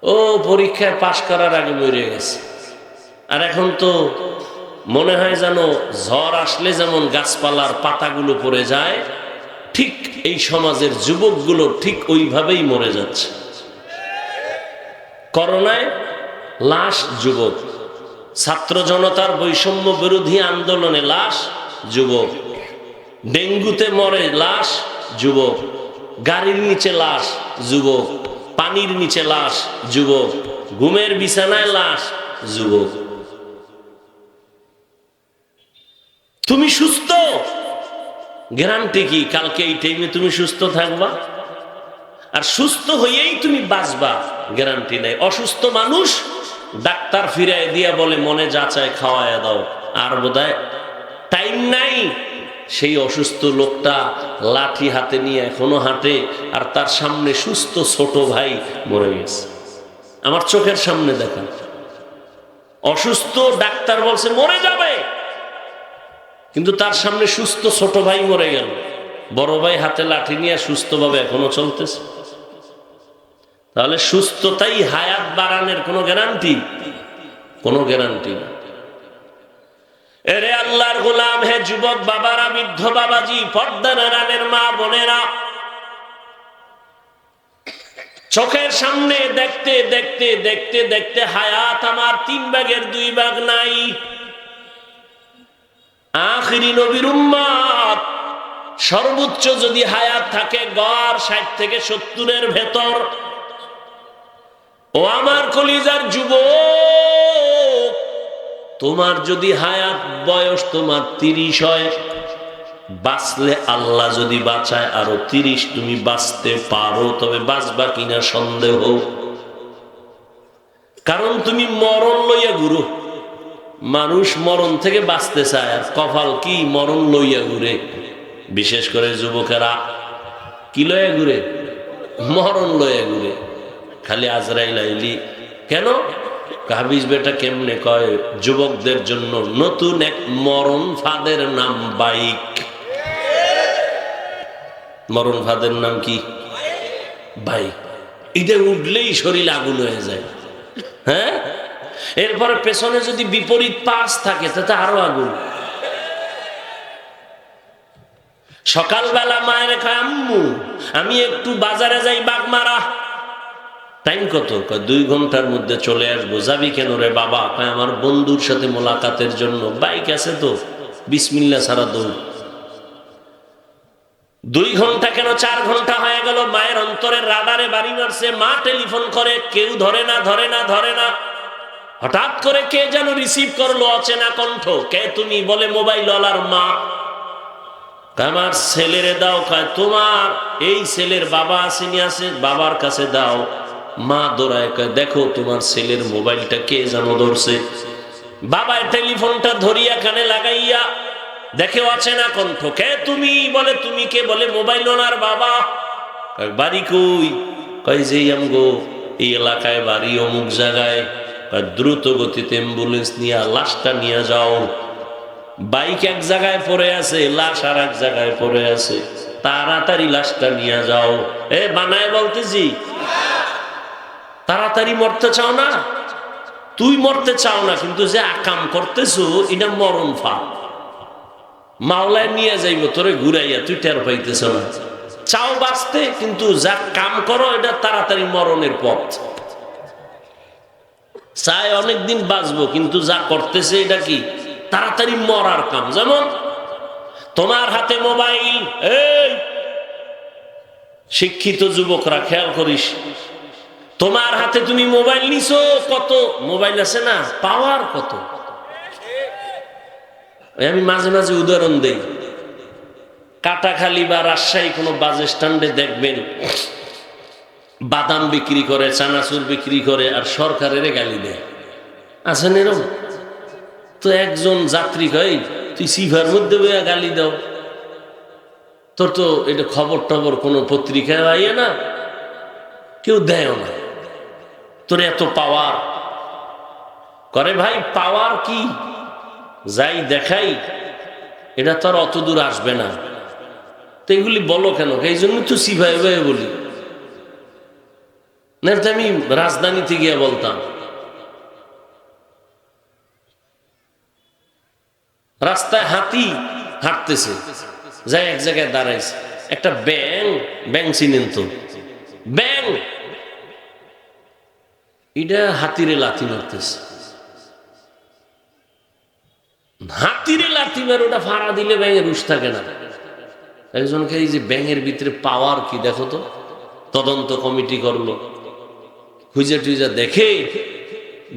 ও পরীক্ষায় পাশ করার আগে মরে গেছে। আর এখন তো মনে হয় যেন ঝড় আসলে যেমন গাছপালার পাতাগুলো পড়ে যায়, ঠিক এই সমাজের যুবকগুলো ঠিক ওইভাবেই মরে যাচ্ছে। করোনায় লাশ যুবক, ছাত্র জনতার বৈষম্য বিরোধী আন্দোলনে লাশ যুবক, ডেঙ্গুতে মরে লাশ যুবক, গাড়ির নিচে লাশ যুবক, পানির নিচে লাশ যুবক, ঘুমের বিছানায় লাশ যুবক। তুমি সুস্থ, গ্যারান্টি কি কালকে এই টাইমে তুমি সুস্থ থাকবা? আর সুস্থ হইয়েই তুমি বাঁচবা, গ্যারান্টি নাই। অসুস্থ মানুষ ডাক্তার ফিরায় দিয়া বলে মনে যা চায় খাওয়ায় দাও, আর বোধহয় টাইম নাই। সেই অসুস্থ লোকটা লাঠি হাতে নিয়ে এখনো হাঁটে, আর তার সামনে সুস্থ ছোট ভাই মরে গেছে। আমার চোখের সামনে দেখা, অসুস্থ ডাক্তার বলছে মরে যাবে, কিন্তু তার সামনে সুস্থ ছোট ভাই মরে গেল। বড় ভাই হাতে লাঠি নিয়ে সুস্থভাবে এখনো চলতেছে। তাহলে সুস্থতাই হায়াত বাড়ানোর কোনো গ্যারান্টি? কোনো গ্যারান্টি না। এরে আল্লাহর গোলাম, হে যুবক বাবারা, বৃদ্ধ বাবাজি, পর্দার আড়ালের মা বোনেরা, চোখের সামনে দেখতে দেখতে দেখতে দেখতে হায়াত আমার 3 ভাগের 2 ভাগ নাই। আখিরি নবীর উম্মত, সর্বোচ্চ যদি হায়াত থাকে গড় 60 থেকে 70-এর ভেতর। ও আমার কলিজার যুবক, তোমার যদি হায়াত বয়স তোমার 30 হয়, বাঁচলে আল্লাহ যদি বাঁচায় আরো 30 তুমি বাঁচতে পারো, তবে বাঁচবা কিনা সন্দেহ। কারণ তুমি মরণ লইয়া ঘুরো। মানুষ মরণ থেকে বাঁচতে চায়, আর কপাল কি মরণ লইয়া ঘুরে। বিশেষ করে যুবকেরা কি লইয়া ঘুরে? মরণ লইয়া ঘুরে। খালি আজরাইল আইলি কেন? কাবিজ বেটা কেমনে কয়, যুবকদের জন্য নতুন এক মরণ ফাঁদের নাম বাইক। মরণ ফাঁদের নাম কি? বাইক। এটা উঠলেই শরীর আগুন হয়ে যায়। হ্যাঁ, এরপরে পেছনে যদি বিপরীত পাশ থাকে তাতে আরো আগুন। সকালবেলা মায়ের কয়, আম্মু আমি একটু বাজারে যাই বাগমারা। টাইম কত? 2 ঘন্টার মধ্যে চলে আসবো। যাবি কেন রে বাবা? আমার বন্ধুর সাথে মোলাকাতের জন্য। বাইক আছে তো, বিসমিল্লাহ ছাড়া দৌড়। 2 ঘন্টা কেন 4 ঘন্টা হয়ে গেল। মায়ের অন্তরের রাডারে বাড়ি মারছে। মা টেলিফোন করে, কেউ ধরে না ধরে না ধরে না। হঠাৎ করে কে যেন রিসিভ করলো, অচেনা কণ্ঠ। কে তুমি? বলে মোবাইল ওয়ালার মা। আমার ছেলেরে দাও। কয় তোমার এই ছেলের বাবা আসেনি? আছে, বাবার কাছে দাও। মা দৌড়ায়, কয় দেখো তোমার ছেলের মোবাইলটা কে যেন ধরছে। বাবায় টেলিফোনটা ধরিয়া কানে লাগাইয়া দেখে অচেনা কণ্ঠ। কে তুমি? বলে তুমি কে? বলে মোবাইল ওনার বাবা। বাড়ি কই? কয় যে আমগো এই এলাকায় বাড়ি, অমুক জায়গায়। দ্রুত গতিতে অ্যাম্বুলেন্স নিয়ে লাশটা নিয়ে যাও। বাইক এক জায়গায় পড়ে আছে, লাশ আর এক জায়গায় পড়ে আছে, তাড়াতাড়ি লাশটা নিয়ে যাও। এ বানায় বলতেছি, তাড়াতাড়ি মরতে চাও না? তুই মরতে চাও না, কিন্তু যে আকাম করতেছো এটা মরণ ফাঁদ। মাওলায় নিয়ে যাইব তোরে ঘুরাইয়া, তুই টের পাইতেছ না। চাও বাঁচতে, কিন্তু যা কাম করো এটা তাড়াতাড়ি মরণের পথ। চাই অনেকদিন বাঁচবো, কিন্তু যা করতেছে এটা কি? তাড়াতাড়ি মরার কাম। যেমন তোমার হাতে মোবাইল। এই শিক্ষিত যুবকরা খেয়াল করিস, তোমার হাতে তুমি মোবাইল নিছো, কত মোবাইল আছে না, পাওয়ার কত। আমি মাঝে মাঝে উদাহরণ দেই। কাটাখালী বা রাজশাহী কোনো বাস স্ট্যান্ডে দেখবেন বাদাম বিক্রি করে, চানাচুর বিক্রি করে, আর সরকারের গালি দেয়। আছেন এরকম? তো একজন যাত্রী কয়, তুই সিভার মধ্যে গালি দাও, তোর তো এটা খবর টবর কোনো পত্রিকায় আইয়ে না, কেউ দেয় না, তোর এত পাওয়ার। করে ভাই পাওয়ার কি? যাই দেখাই এটা তো আর অত দূর আসবে না। তো এগুলি বলো কেন? এই জন্য তো সিভাই ভাই বলি না, আমি রাজধানীতে গিয়ে বলতাম। রাস্তায় হাতি হাঁটতেছে, যাই এক জায়গায় দাঁড়াইছে, একটা ব্যাং, ব্যাং চিনেন তো, ব্যাং, এটা হাতিরে লাথি মারতেছে। হাতিরে লাথি মারে ওটা ফাড়া দিলে ব্যাঙের রুশ থাকে না। একজনকে এই যে ব্যাঙের ভিতরে পাওয়ার কি দেখো তো, তদন্ত কমিটি করলো, খুঁজে টুইজা দেখে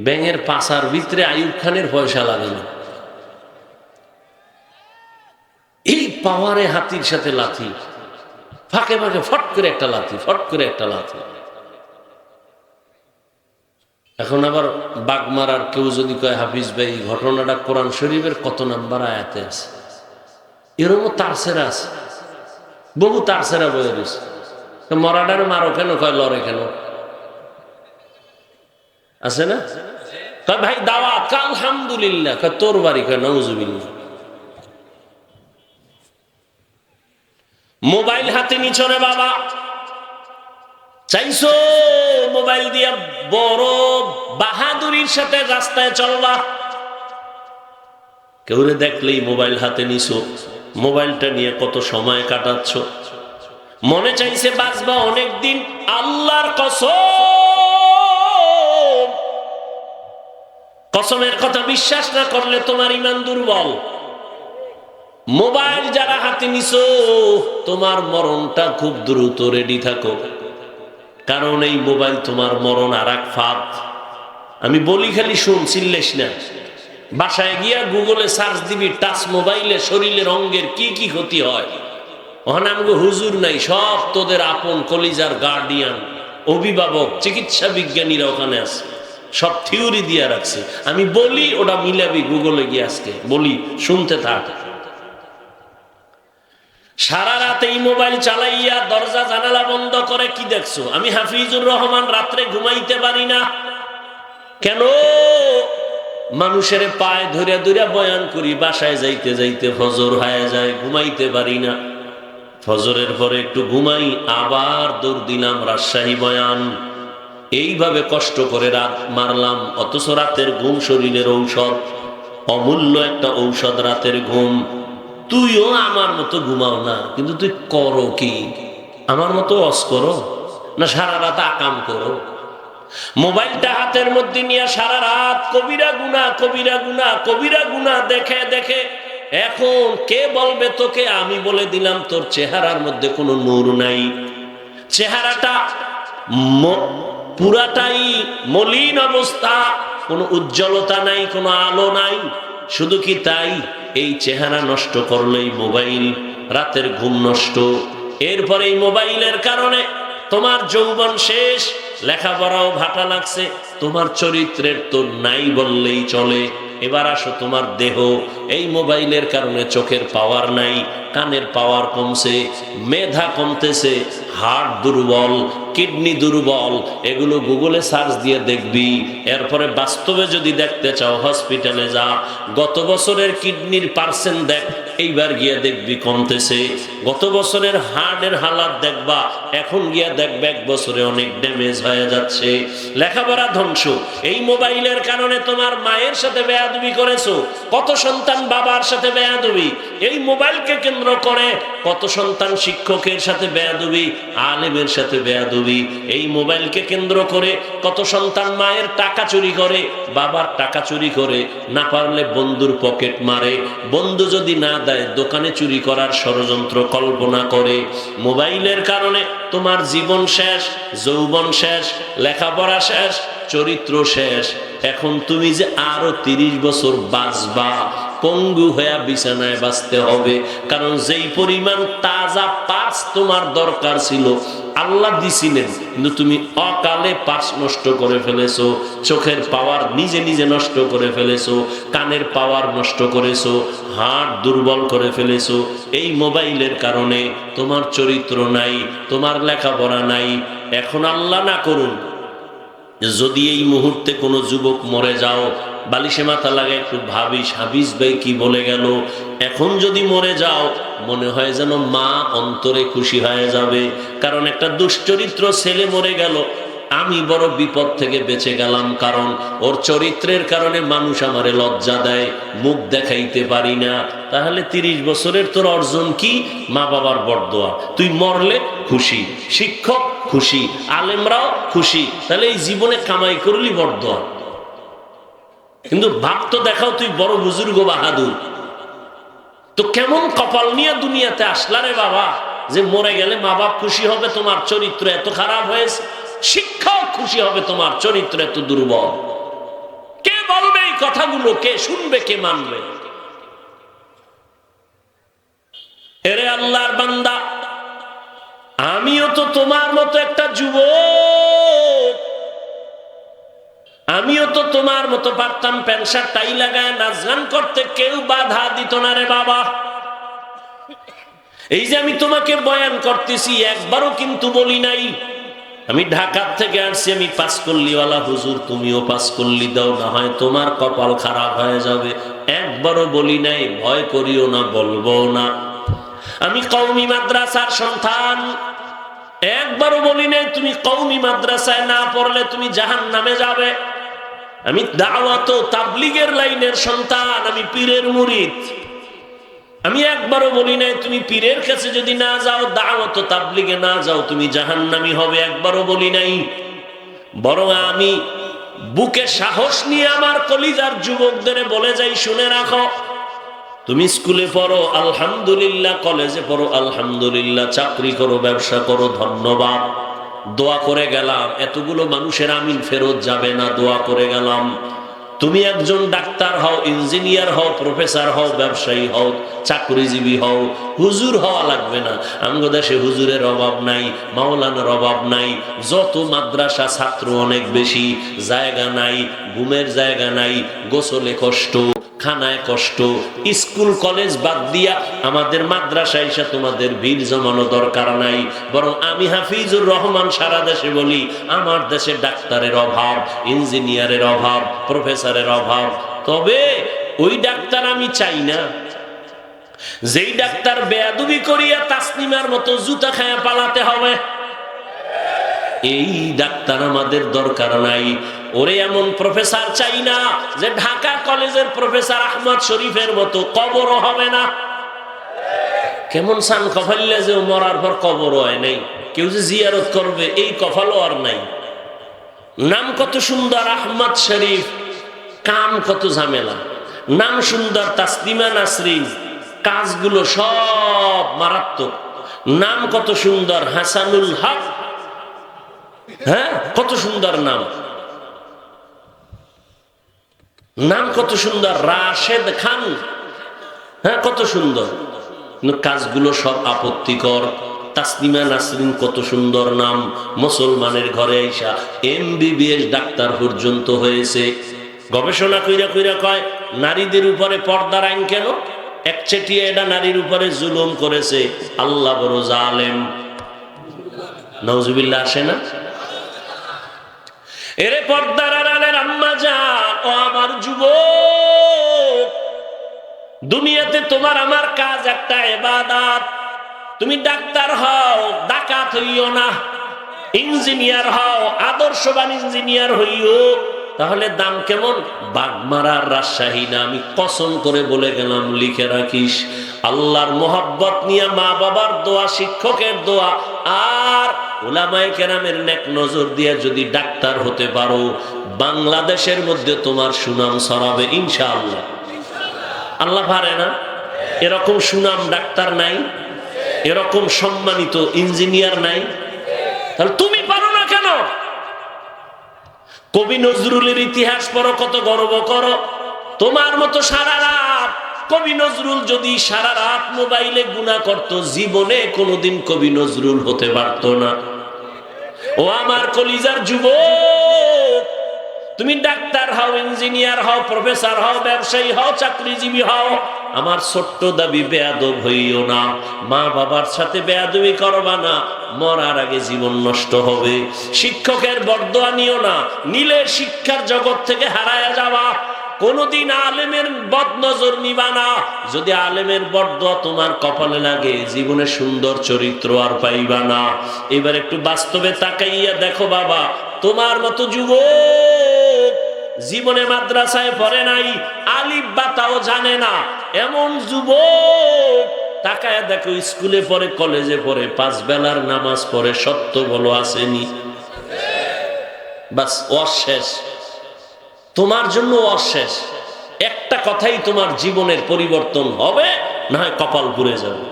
ব্যাঙের পাশার ভিতরে আইয়ুব খানের পয়সা লাগে না। এই পাওয়ারে হাতির সাথে লাথি, ফাঁকে ফাঁকে ফট করে একটা লাথি, ফট করে একটা লাথি। এখন আবার বাগমারার কেউ যদি কয় হাফিজ ভাই ঘটনাটা কোরআন শরীফের কত নাম্বার আয়াতে আছে, এরকম তারসেরা আছে, বহু তারসেরা বয়ে রয়েছে। মরাডার মারো কেন, কয় লড়ে কেন, আছে না? কয় ভাই দাওয়াত, আলহামদুলিল্লাহ, কয় তোর বাড়ি, কয় নাউজুবিল্লাহ। মোবাইল হাতে নিছো রে বাবা, চাইছো মোবাইল দিয়া বড় বাহাদুরির সাথে রাস্তায় চলবা, কেউ দেখলেই মোবাইল হাতে নিছো, মোবাইলটা নিয়ে কত সময় কাটাচ্ছ, মনে চাইছে বাঁচবা অনেকদিন, আল্লাহর কসম, কসমের কথা বিশ্বাস না করলে তোমার ঈমান দুর্বল। মোবাইল যারা হাতে নিছো, তোমার মরণটা খুব দ্রুত রেডি থাকো, কারণ এই মোবাইল তোমার মরণ আর এক ফাঁদ। আমি বলি খালি শুন, চিল্লেস না। বাসায় গিয়া গুগলে সার্চ দিবি টাচ মোবাইলে শরীরের অঙ্গের কি কি ক্ষতি হয়। ওখানে আমাকে হুজুর নাই, সব তোদের আপন কলিজার গার্ডিয়ান, অভিভাবক, চিকিৎসা বিজ্ঞানীরা ওখানে আছে, সব থিওরি দিয়া রাখছে। আমি বলি ওটা মিলাবি গুগলে গিয়ে, আজকে বলি শুনতে থাক। সারা রাত এই মোবাইল চালাইয়া দরজা জানালা বন্ধ করে কি দেখছো? আমি হাফিজুর রহমান রাত্রে ঘুমাইতে পারি না কেন? মানুষের পায়ে ধরে ধরে বয়ান করি, বাসায় যাইতে যাইতে ফজর হয়ে যায়, ঘুমাইতে পারি না। ফজরের পরে একটু ঘুমাই, আবার দৌড় দিলাম রাজশাহী বয়ান, এইভাবে কষ্ট করে রাত মারলাম। অথচ রাতের ঘুম শরীরের ঔষধ, অমূল্য একটা ঔষধ রাতের ঘুম। তুইও আমার মতো ঘুমাও না, কিন্তু তুই করো কি? আমার মতো অস করো না সারা রাত আকাম করো? মোবাইলটা হাতের মধ্যে নিয়ে সারা রাত কবিরা গুনাহ, কবিরা গুনাহ, কবিরা গুনাহ দেখে দেখে এখন কে বলবে তোকে? আমি বলে দিলাম তোর চেহারার মধ্যে কোনো নূর নাই, চেহারাটা পুরাটাই মলিন অবস্থা, কোনো উজ্জ্বলতা নাই, কোনো আলো নাই। শুধু কি তাই, এই চেহারা নষ্ট করলেই মোবাইল, রাতের ঘুম নষ্ট। এরপরে এই মোবাইলের কারণে তোমার যৌবন শেষ, লেখাপড়াও ভাটা লাগছে, তোমার চরিত্রের তো নাই বললেই চলে। এবার আসো তোমার দেহ, এই মোবাইলের কারণে চোখের পাওয়ার নাই, কানের পাওয়ার কমছে, মেধা কমতেছে, হার্ট দুর্বল, কিডনি দুর্বল, এগুলো গুগলে সার্চ দিয়ে দেখবি। এরপরে বাস্তবে যদি দেখতে চাও হসপিটালে যা, গত বছরের কিডনির পার্সেন্ট দেখ, এইবার গিয়ে দেখবি কমতেছে। গত বছরের হার্টের হালাত দেখবা, এখন গিয়া দেখবে এক বছরে অনেক ড্যামেজ হয়ে যাচ্ছে। লেখাপড়া ধ্বংস, এই মোবাইলের কারণে তোমার মায়ের সাথে বেয়াদবি করেছো, কত সন্তান বাবার সাথে বেয়াদবি এই মোবাইলকে কেন্দ্র করে, কত সন্তান শিক্ষকের সাথে বেয়াদবি, আলেমের সাথে বেয়াদবি এই মোবাইলকে কেন্দ্র করে, কত সন্তান মায়ের টাকা চুরি করে, বাবার টাকা চুরি করে, না পারলে বন্ধুর পকেট মারে, বন্ধু যদি না দেয় দোকানে চুরি করার ষড়যন্ত্র কল্পনা করে। মোবাইলের কারণে তোমার জীবন শেষ, যৌবন শেষ, লেখাপড়া শেষ, চরিত্র শেষ। এখন তুমি যে আরো 30 বছর বাঁচবা, পঙ্গু হয়ে বিছানায় বাঁচতে হবে, কারণ যেই পরিমাণ তাজা পাঁচ তোমার দরকার ছিল আল্লাহ দিছিলেন, কিন্তু তুমি অকালে পাঁচ নষ্ট করে ফেলেছো, চোখের পাওয়ার নিজে নিজে নষ্ট করে ফেলেছো, কানের পাওয়ার নষ্ট করেছো, হার্ট দুর্বল করে ফেলেছো। এই মোবাইলের কারণে তোমার চরিত্র নাই, তোমার লেখাপড়া নাই। এখন আল্লাহ না করুন যদি এই মুহূর্তে কোনো যুবক মরে যাও, বালিশে মাথা লাগে একটু ভাবিস, হাফিজ ভাই কি বলে গেল। এখন যদি মরে যাও মনে হয় যেন মা অন্তরে খুশি হয়ে যাবে, কারণ একটা দুশ্চরিত্র ছেলে মরে গেল, আমি বড় বিপদ থেকে বেঁচে গেলাম, কারণ ওর চরিত্রের কারণে মানুষ আমারে লজ্জা দেয়, মুখ দেখাইতে পারি না। তাহলে 30 বছরের তোর অর্জন কি? মা বাবার বরদোয়া। তুই মরলে খুশি, শিক্ষক খুশি, আলেমরাও খুশি। তাহলে এই জীবনে কামাই করলি বরদোয়া। কিন্তু ভাব তো দেখাও তুই বড় বুজুর্গ বাহাদুর। তো কেমন কপাল নিয়ে দুনিয়াতে আসলা রে বাবা, যে মরে গেলে মা বাপ খুশি হবে তোমার চরিত্র এত খারাপ হয়েছে, শিক্ষক খুশি হবে তোমার চরিত্র এত দুর্বল। কে বলবে এই কথাগুলো? কে শুনবে? কে মানবে? এরে আল্লাহর বান্দা, আমিও তো তোমার মতো একটা যুবক, আমিও তো তোমার মতো পারতাম প্যান্ট শার্ট টাই লাগায় নাচ গান করতে, কেউ বাধা দিত না রে বাবা। এই যে আমি তোমাকে বয়ান করতেছি, একবারও কিন্তু বলি নাই আমি ঢাকার থেকে আসছি, আমি পাঁচকল্লিওয়ালা হুজুর, তুমিও পাঁচকল্লি দাও, না হয় তোমার কপাল খারাপ হয়ে যাবে। একবারও বলি নাই, ভয় করিও না, বলবো না। আমি কওমি মাদ্রাসার সন্তান, একবারও বলি নাই তুমি কওমি মাদ্রাসায় না পড়লে তুমি জাহান্নামে যাবে। আমি দাওয়াত ও তাবলীগের লাইনের সন্তান, আমি পীরের মুরিদ। আমি একবারও বলি নাই তুমি পীরের কাছে যদি না যাও, দাওয়াত ও তাবলীগে না যাও, তুমি জাহান্নামী হবে। একবারও বলি নাই। বরং আমি বুকে সাহস নিয়ে আমার কলিজার যুবকদের বলে যাই, শুনে রাখো, তুমি স্কুলে পড়ো আলহামদুলিল্লাহ, কলেজে পড়ো আলহামদুলিল্লাহ, চাকরি করো, ব্যবসা করো, ধন্যবাদ, দোয়া করে গেলাম। এতগুলো মানুষের আমিন ফেরত যাবে না, দোয়া করে গেলাম। তুমি একজন ডাক্তার হও, ইঞ্জিনিয়ার হও, প্রফেসর হও, ব্যবসায়ী হও, চাকরিজীবী হও, হুজুর হওয়া লাগবে না। আমগো দেশে হুজুরের অভাব নাই, মাওলানার অভাব নাই। যত মাদ্রাসা, ছাত্র অনেক বেশি, জায়গা নাই, ঘুমের জায়গা নাই, গোসলে কষ্ট, খানায় কষ্ট। স্কুল কলেজ বাদ দিয়া আমাদের মাদ্রাসায় এসে তোমাদের ভিড় জমানো দরকার নাই। বরং আমি হাফিজুর রহমান সারা দেশে বলি, আমার দেশে ডাক্তারের অভাব, ইঞ্জিনিয়ারের অভাব, প্রফেসরের অভাব। তবে ওই ডাক্তার আমি চাই না যেই ডাক্তার বেয়াদবি করিয়া তাসলিমার মতো জুতা খায়া পালাতে হবে। এই ডাক্তার আমাদের দরকার নাই। ওরে এমন প্রফেসর চাই না যে ঢাকা কলেজের প্রফেসর আহমদ শরীফের মতো কবরও হবে না। কেমন সান কফাইলে যে মরার পর কবর হয় নাই, কেউ যে জিয়ারত করবে এই কফালও আর নাই। নাম কত সুন্দর আহমদ শরীফ, কাম কত ঝামেলা। নাম সুন্দর তাসলিমা নাসরিন, কাজগুলো সব মারাত্মক। নাম কত সুন্দর হাসানুল হক, হ্যাঁ কত সুন্দর নাম। নাম কত সুন্দর রাশেদ খান, হ্যাঁ কত সুন্দর, কাজগুলো সব আপত্তিকর। তাসলিমা নাসরিন কত সুন্দর নাম, মুসলমানের ঘরে আইসা MBBS ডাক্তার পর্যন্ত হয়েছে। গবেষণা কইরা কইরা কয় নারীদের উপরে পর্দার আইন কেন? একচেটিয়া এটা নারীর উপরে জুলুম করেছে। আল্লাহ বড় জালেম, নাউজুবিল্লাহ আসে না? এরে পর্দার আড়ালের আম্মা জান, ও আমার যুবক, দুনিয়াতে তোমার আমার কাজ একটা ইবাদত। তুমি ডাক্তার হও, ডাকাত হইও না। ইঞ্জিনিয়ার হও, আদর্শবান ইঞ্জিনিয়ার হইও। তাহলে দাম কেমন? বাগমারার রাজশাহী না, আমি কসম করে বলে গেলাম, লিখে রাখিস। আল্লাহর মোহাব্বত নিয়ে মা বাবার দোয়া, শিক্ষকের দোয়া আর উলামায়ে কেরামের নেক নজর দিয়ে যদি ডাক্তার হতে পারো, বাংলাদেশের মধ্যে তোমার সুনাম ছড়াবে ইনশাআল্লাহ। আল্লাহ পারে না? এরকম সুনাম ডাক্তার নাই, এরকম সম্মানিত ইঞ্জিনিয়ার নাই। তাহলে তুমি পারো না কেন? কবি নজরুলের ইতিহাস পড়ো, কত গর্ব করো। তোমার মতো সারা রাত, কবি নজরুল যদি সারা রাত মোবাইলে গুনাহ করত, জীবনে কোনোদিন কবি নজরুল হতে পারত না। ও আমার কলিজার যুবক, তুমি ডাক্তার হও, ইঞ্জিনিয়ার হও, প্রফেসর হও, ব্যবসায়ী হও, চাকরিজীবী হও, আমার ছোট্ট দাবি বেয়াদব হইও না। মা বাবার সাথে বেয়াদবি করবা না, মরার আগে জীবন নষ্ট হবে। শিক্ষকের বরদোয়া নিও না, নিলে শিক্ষার জগৎ থেকে হারায়া যাবা। কোনদিন আলেমের বদনজর নিবা না। যদি আলেমের বরদোয়া তোমার কপালে লাগে, জীবনে সুন্দর চরিত্র আর পাইবা না। এবার একটু বাস্তবে তাকাইয়া দেখো বাবা, তোমার মতো যুবক জীবনে মাদ্রাসায় পড়ে নাই, আলিফ বা তাও জানে না, এমন যুবক তাকায় দেখো স্কুলে পড়ে, কলেজে পড়ে, 5 বেলার নামাজ পড়ে, সত্য বলো আসেনি? বাস অশেষ, তোমার জন্য অশেষ। একটা কথাই তোমার জীবনের পরিবর্তন হবে, না হয় কপাল পুড়ে যাবে।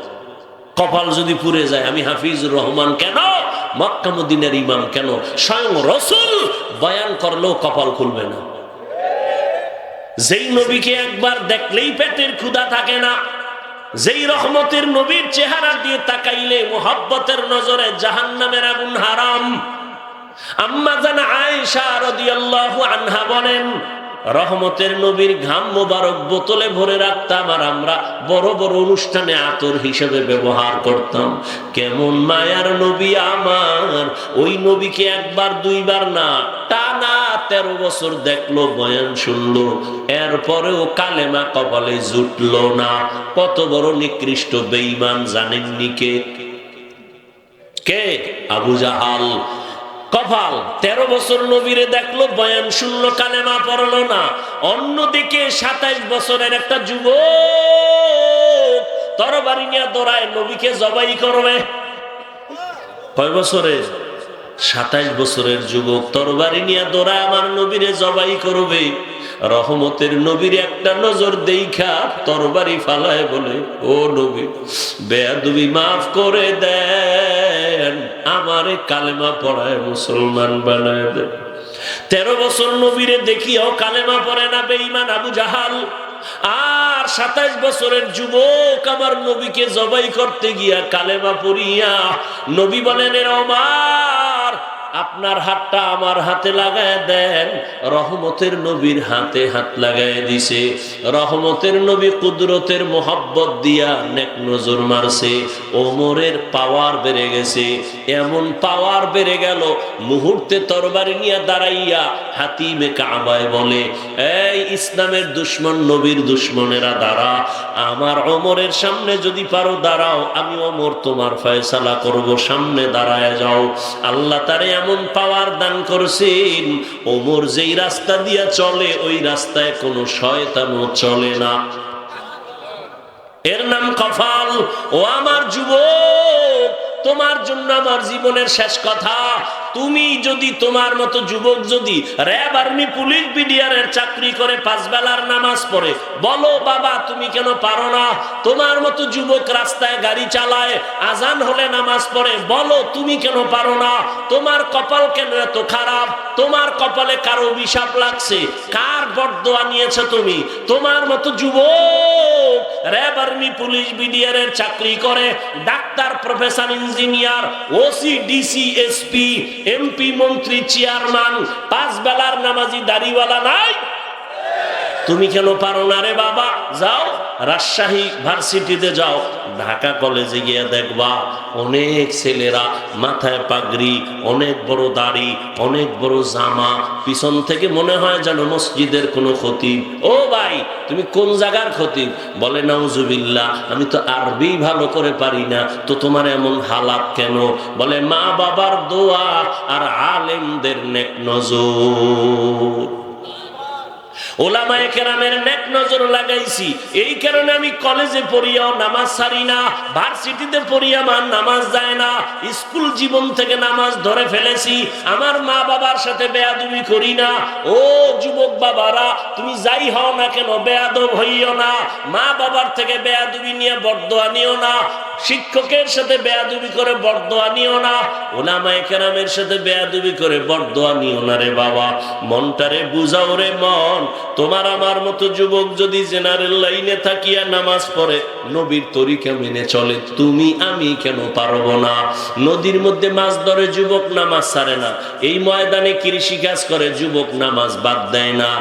কপাল যদি পুড়ে যায়, আমি হাফিজুর রহমান কেন, মক্কা মদিনার ইমাম কেন, স্বয়ং রাসূল বয়ান করলেও কপাল খুলবে না। যেই নবীকে একবার দেখলেই পেটের ক্ষুধা থাকে না, যেই রহমতের নবীর চেহারা দিয়ে তাকাইলে মুহাব্বতের নজরে জাহান্নামের আগুন হারাম। আম্মা জান আয়েশা রাদিয়াল্লাহু আনহা বলেন, রহমতের নবীর ঘাম মোবারক বোতলে ভরে রাখতাম, আর আমরা বড় বড় অনুষ্ঠানে আতর হিসেবে ব্যবহার করতাম। কেমন মায়ার নবী আমার, ওই নবীকে একবার দুইবার না, টানা 13 বছর দেখলো, বয়ান শুনলো, এরপরেও কালেমা কপালে জুটলো না। কত বড় নিকৃষ্ট বেঈমান জানেননি কে? কে? আবু জাহাল। কপাল, 13 বছর নবীরে দেখলো, বয়ান শুনলো, কালেমা পড়লো না। অন্যদিকে 27 বছরের একটা যুবক তরবারি নিয়ে দৌড়ায়, নবীকে জবাই করবে। কয় বছরে? 27 বছরের যুবক তরবারি নিয়ে দৌড়ায়, আমার নবীরে জবাই করবে। রহমতের নবীর একটা নজর দেইখা তরবারি ফালায় বলে, ও নবী, বেয়াদবি মাফ করে দেন, আমারে কালেমা পড়ায় মুসলমান বানায় দেন। 13 বছর নবীরে দেখিও কালেমা পড়ে না বেঈমান আবু জাহাল, আর 27 বছরের যুবক আমার নবীকে জবাই করতে গিয়া কালেমা পড়িয়া নবী বলেন, এ ওমর, আপনার হাতটা আমার হাতে লাগায় দেন। রহমতের নবীর হাতে হাত লাগায় দিছে। রহমতের নবী কুদরতের মোহাব্বত দিয়া নেক নজর মারছে। ওমরের পাওয়ার বেড়ে গেছে, এমন পাওয়ার বেড়ে গেল, মুহূর্তে তরবারি নিয়ে দাঁড়াইয়া হাতিমে কাবায় বলে, এই ইসলামের দুশ্মন, নবীর দুশ্মনেরা দাঁড়া, আমার ওমরের সামনে যদি পারো দাঁড়াও, আমি ওমর তোমার ফয়সালা করব, সামনে দাঁড়ায় যাও। আল্লাহ তারে এমন পাওয়ার দান করছেন, ওমর যেই রাস্তা দিয়া চলে, ওই রাস্তায় কোনো শয়তানও চলে না। এর নাম কপাল। ও আমার যুবক, তোমার জন্য আমার জীবনের শেষ কথা, তুমি যদি তোমার মতো যুবক যদি র্যাব, আর্মি, পুলিশ, বিডিআরের চাকরি করে, 5 বেলার নামাজ পড়ে, বলো বাবা তুমি কেন পারো না? তোমার মতো যুবক রাস্তায় গাড়ি চালায়, আজান হলে নামাজ পড়ে, বলো তুমি কেন পারো না? তোমার কপাল কেন এত খারাপ? তোমার কপালে কারো অভিশাপ লাগছে? কার বরদোয়া নিয়েছো তুমি? তোমার মতো যুবক র্যাব, আর্মি, পুলিশ, বিডিআরের চাকরি করে, doctor, professor, engineer, OC, DC, SP, MP, মন্ত্রী, চেয়ারম্যান, 5 বেলার নামাজি দাড়িওয়ালা নাই? তুমি কেন পারো না রে বাবা? যাও রাজশাহী ভার্সিটিতে যাও, ঢাকা কলেজে গিয়ে দেখবা অনেক ছেলেরা মাথায় পাগড়ি, অনেক বড় দাড়ি, অনেক বড় জামা, পিছন থেকে মনে হয় যেন মসজিদের কোনো খতিব। ও ভাই, তুমি কোন জায়গার খতিব? বলে নাউজুবিল্লাহ, আমি তো আরবি ভালো করে পারি না, তো তোমার এমন হালাত কেন? বলে মা বাবার দোয়া আর আলেমদের নেক নজর। ওলামায়ে কেরামের নেক নজর লাগাইছি, এই কারণে আমি কলেজে পড়িয়াও নামাজ ছাড়ি না, ভার্সিটিতে পড়িয়া আমার নামাজ যায় না, স্কুল জীবন থেকে নামাজ ধরে ফেলেছি, আমার মা বাবার সাথে বেয়াদবি করি না। ও যুবক বাবারা, তুমি যাই হও না কেন বেয়াদব হইও না, মা বাবার থেকে বেয়াদবি নিয়ে বরদোয়া নিও না, শিক্ষকের সাথে বেয়াদবি করে বরদোয়া নিও না, ওলামায়ে কেরামের সাথে বেয়াদবি করে বরদোয়া নিও না রে বাবা। মনটারে বুঝাও রে মন। তোমার আমার মতো যুবক যদি জেনারেল লাইনে থাকিয়া নামাজ পড়ে, নবীর তরিকা মেনে চলে, তুমি আমি কেন পারবো না? নদীর মধ্যে মাছ ধরে যুবক নামাজ ছাড়ে না, এই ময়দানে কৃষি কাজ করে যুবক নামাজ বাদ দেয় না,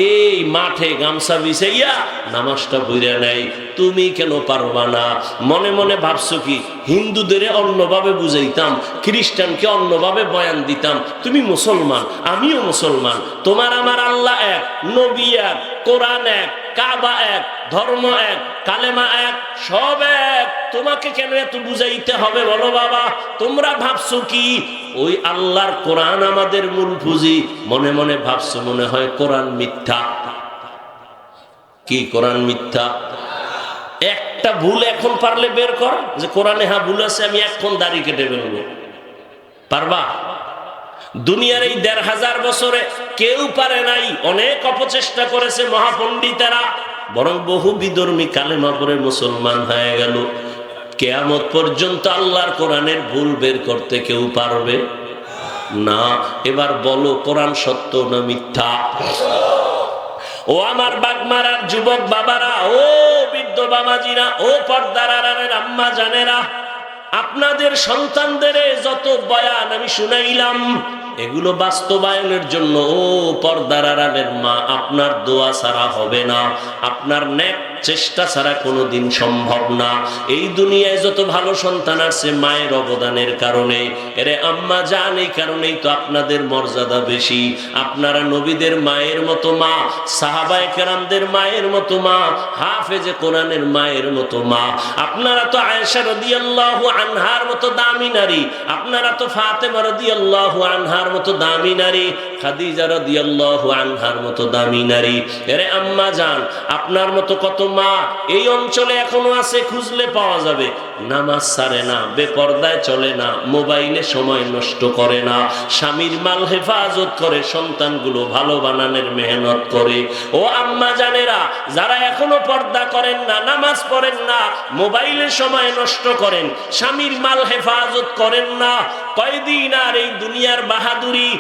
এই মাঠে গামছা বিছাইয়া নামাজটা পড়ে নেয়, তুমি কেন পারবা না? মনে মনে ভাবছো কি হিন্দুদের অন্যভাবে বুঝাইতাম, খ্রিস্টানকে অন্যভাবে বয়ান দিতাম, তুমি মুসলমান আমিও মুসলমান, তোমার আমার আল্লাহ এক, নবী এক, কোরআন এক, কাবা এক, ধর্ম এক, কালেমা এক, সব এক, তোমাকে কেন এত বুঝাইতে হবে বলো বাবা? তোমরা ভাবছো কি ওই আল্লাহর কোরআন আমাদের মূল পুঁজি? মনে মনে ভাবছো মনে হয় কোরআন মিথ্যা। কি কোরআন মিথ্যা? একটা ভুল এখন পারলে বের কর যে কোরআনে হ্যাঁ ভুল আছে, আমি এখন দাড়ি কেটে ফেলবো। পারবা? দুনিয়ার এই ১৫০০ বছরে কেউ পারে নাই। অনেক অপচেষ্টা করেছে মহাপণ্ডিতেরা, বরং বহু বিধর্মী কালেমা পড়ে মুসলমান হয়ে গেল। কিয়ামত পর্যন্ত আল্লাহর কোরআনের ভুল বের করতে কেউ পারবে না। এবার বলো কোরআন সত্য না মিথ্যা? ও আমার বাগমারার যুবক বাবারা, ও বৃদ্ধ বাবাজিরা, ও পর্দার আড়ালের আম্মা জানেরা, আপনাদের সন্তানদের যত বয়ান আমি শুনাইলাম এগুলো বাস্তবায়নের জন্য ও পর্দার আড়ালের মা আপনার দোয়া ছাড়া হবে না, আপনার নেক চেষ্টা ছাড়া কোনোদিন সম্ভব না। এই দুনিয়ায় যত ভালো সন্তান আছে মায়ের অবদানের কারণে। এরে আম্মা জান, এই কারণেই তো আপনাদের মর্যাদা বেশি। আপনারা নবীদের মায়ের মতো মা, সাহাবায়ে কেরামদের মায়ের মতো মা, হাফেজে কোরআনের মায়ের মতো মা। আপনারা তো আয়েশা রাদিয়াল্লাহু আনহার মতো দামি নারী, আপনারা তো ফাতেমা রাদিয়াল্লাহু আনহার মতো দামি নারী, খাদিজা রাদিয়াল্লাহু আনহার মতো দামি নারী। এরে আম্মা জান, আপনার মতো কত মা এই অঞ্চলে এখনো আছে, খুঁজলে পাওয়া যাবে। নামাজ ছাড়ে না, বেপরদায় চলে না, মোবাইলে সময় নষ্ট করে না, স্বামীর মাল হেফাজত করে, সন্তানগুলো ভালো বানানোর মেহনত করে। ও আম্মা জানেরা, যারা এখনো পর্দা করেন না, নামাজ পড়েন না, মোবাইলে সময় নষ্ট করেন, স্বামীর মাল হেফাজত করেন না, কয়দিন আর এই দুনিয়ার বাহাদুরি,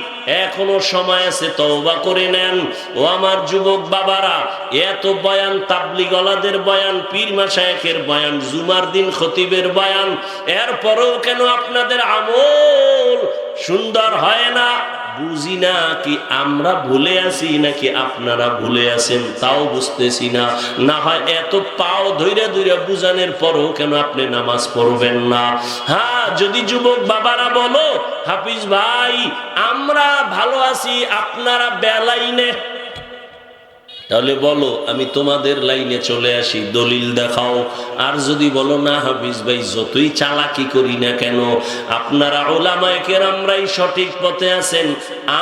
এখনো সময় আছে, তওবা করে নেন। ও আমার যুবক বাবারা, এত বয়ান, তাবলীগওয়ালাদের বয়ান, পীর মাশায়েখের বয়ান, জুমার দিন খতিবের বয়ান, এরপরেও কেন আপনাদের আমল সুন্দর হয় না? বুঝি না, কি আমরা ভুলে আছি নাকি আপনারা ভুলে আছেন তাও বুঝতেছি না। না হয় এত পাও ধইরা ধইরা বুঝানোর পরও কেন আপনি নামাজ পড়বেন না? হ্যাঁ, যদি যুবক বাবারা বলো হাফিজ ভাই আমরা ভালো আছি, আপনারা বেলাইনে, তাহলে বলো আমি তোমাদের লাইনে চলে আসি, দলিল দেখাও। আর যদি বলো না হাফিজ ভাই যতই চালাকি করি না কেন আপনারা উলামায়ে কেরামরাই সঠিক পথে আছেন,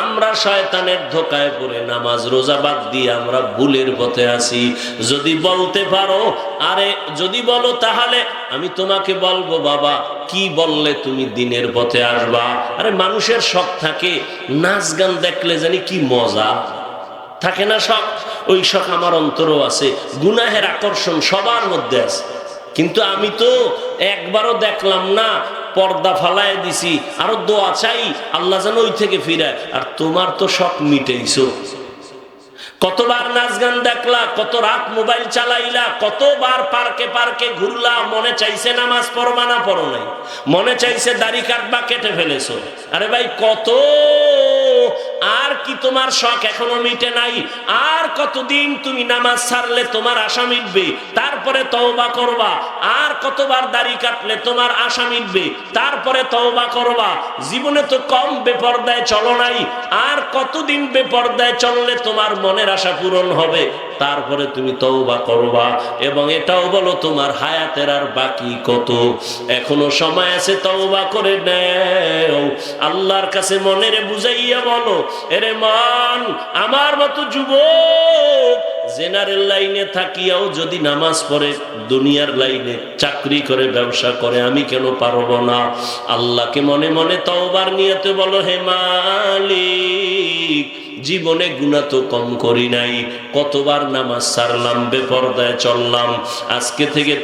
আমরা শয়তানের ধোকায় পড়ে নামাজ রোজা বাদ দিয়ে আমরা ভুলের পথে আছি, যদি বলতে পারো, আরে যদি বলো তাহলে আমি তোমাকে বলবো বাবা কি বললে তুমি দিনের পথে আসবা। আরে মানুষের শখ থাকে, নাচ গান দেখলে জানি কি মজা থাকে না শখ? ওই শখ আমার অন্তরও আছে, গুনাহের আকর্ষণ সবার মধ্যে আছে, কিন্তু আমি তো একবারও দেখলাম না, পর্দা ফালায় দিছি, আরো দোয়া চাই আল্লাহ যেন ওই থেকে ফিরায়। আর তোমার তো শখ মিটাইছো, কতবার নাচ গান দেখলা, কত রাত মোবাইল চালাইলা, কতবার পার্কে পার্কে ঘুরলা, মনে চাইছে নামাজ পড়বা না পড়ো নাই, মনে চাইছে দাড়ি কাটবা কেটে ফেলেছো। আরে ভাই কত, আর কি তোমার শখ এখনো মিটে নাই? আর কতদিন তুমি নামাজ ছাড়লে তোমার আশা মিটবে, তারপরে তওবা করবা? আর কতবার দাড়ি কাটলে তোমার আশা মিটবে, তারপরে তওবা করবা? জীবনে তো কম বেপরদায় চলো নাই, আর কতদিন বেপরদায় চললে তোমার মনের আশা পূরণ হবে, তারপরে তুমি তওবা করবা? এবং এটাও বলো তোমার হায়াতের আর বাকি কত, এখনো সময় আছে, তওবা করে নাও। আল্লাহর কাছে মনের বুঝাইয়া বলো, এরে মন আমার মতো যুবক জেনারেল লাইনে থাকিয়াও যদি নামাজ পড়ে, দুনিয়ার লাইনে চাকরি করে, ব্যবসা করে, আমি কেন পারবো না? আল্লাহকে মনে মনে তওবার নিয়তে বলো, হে মালিক জীবনে গুনাহ তো কম করি নাই, কতবার নামাজ ছাড়লাম, বেপরদায় চললাম, আজকে থেকে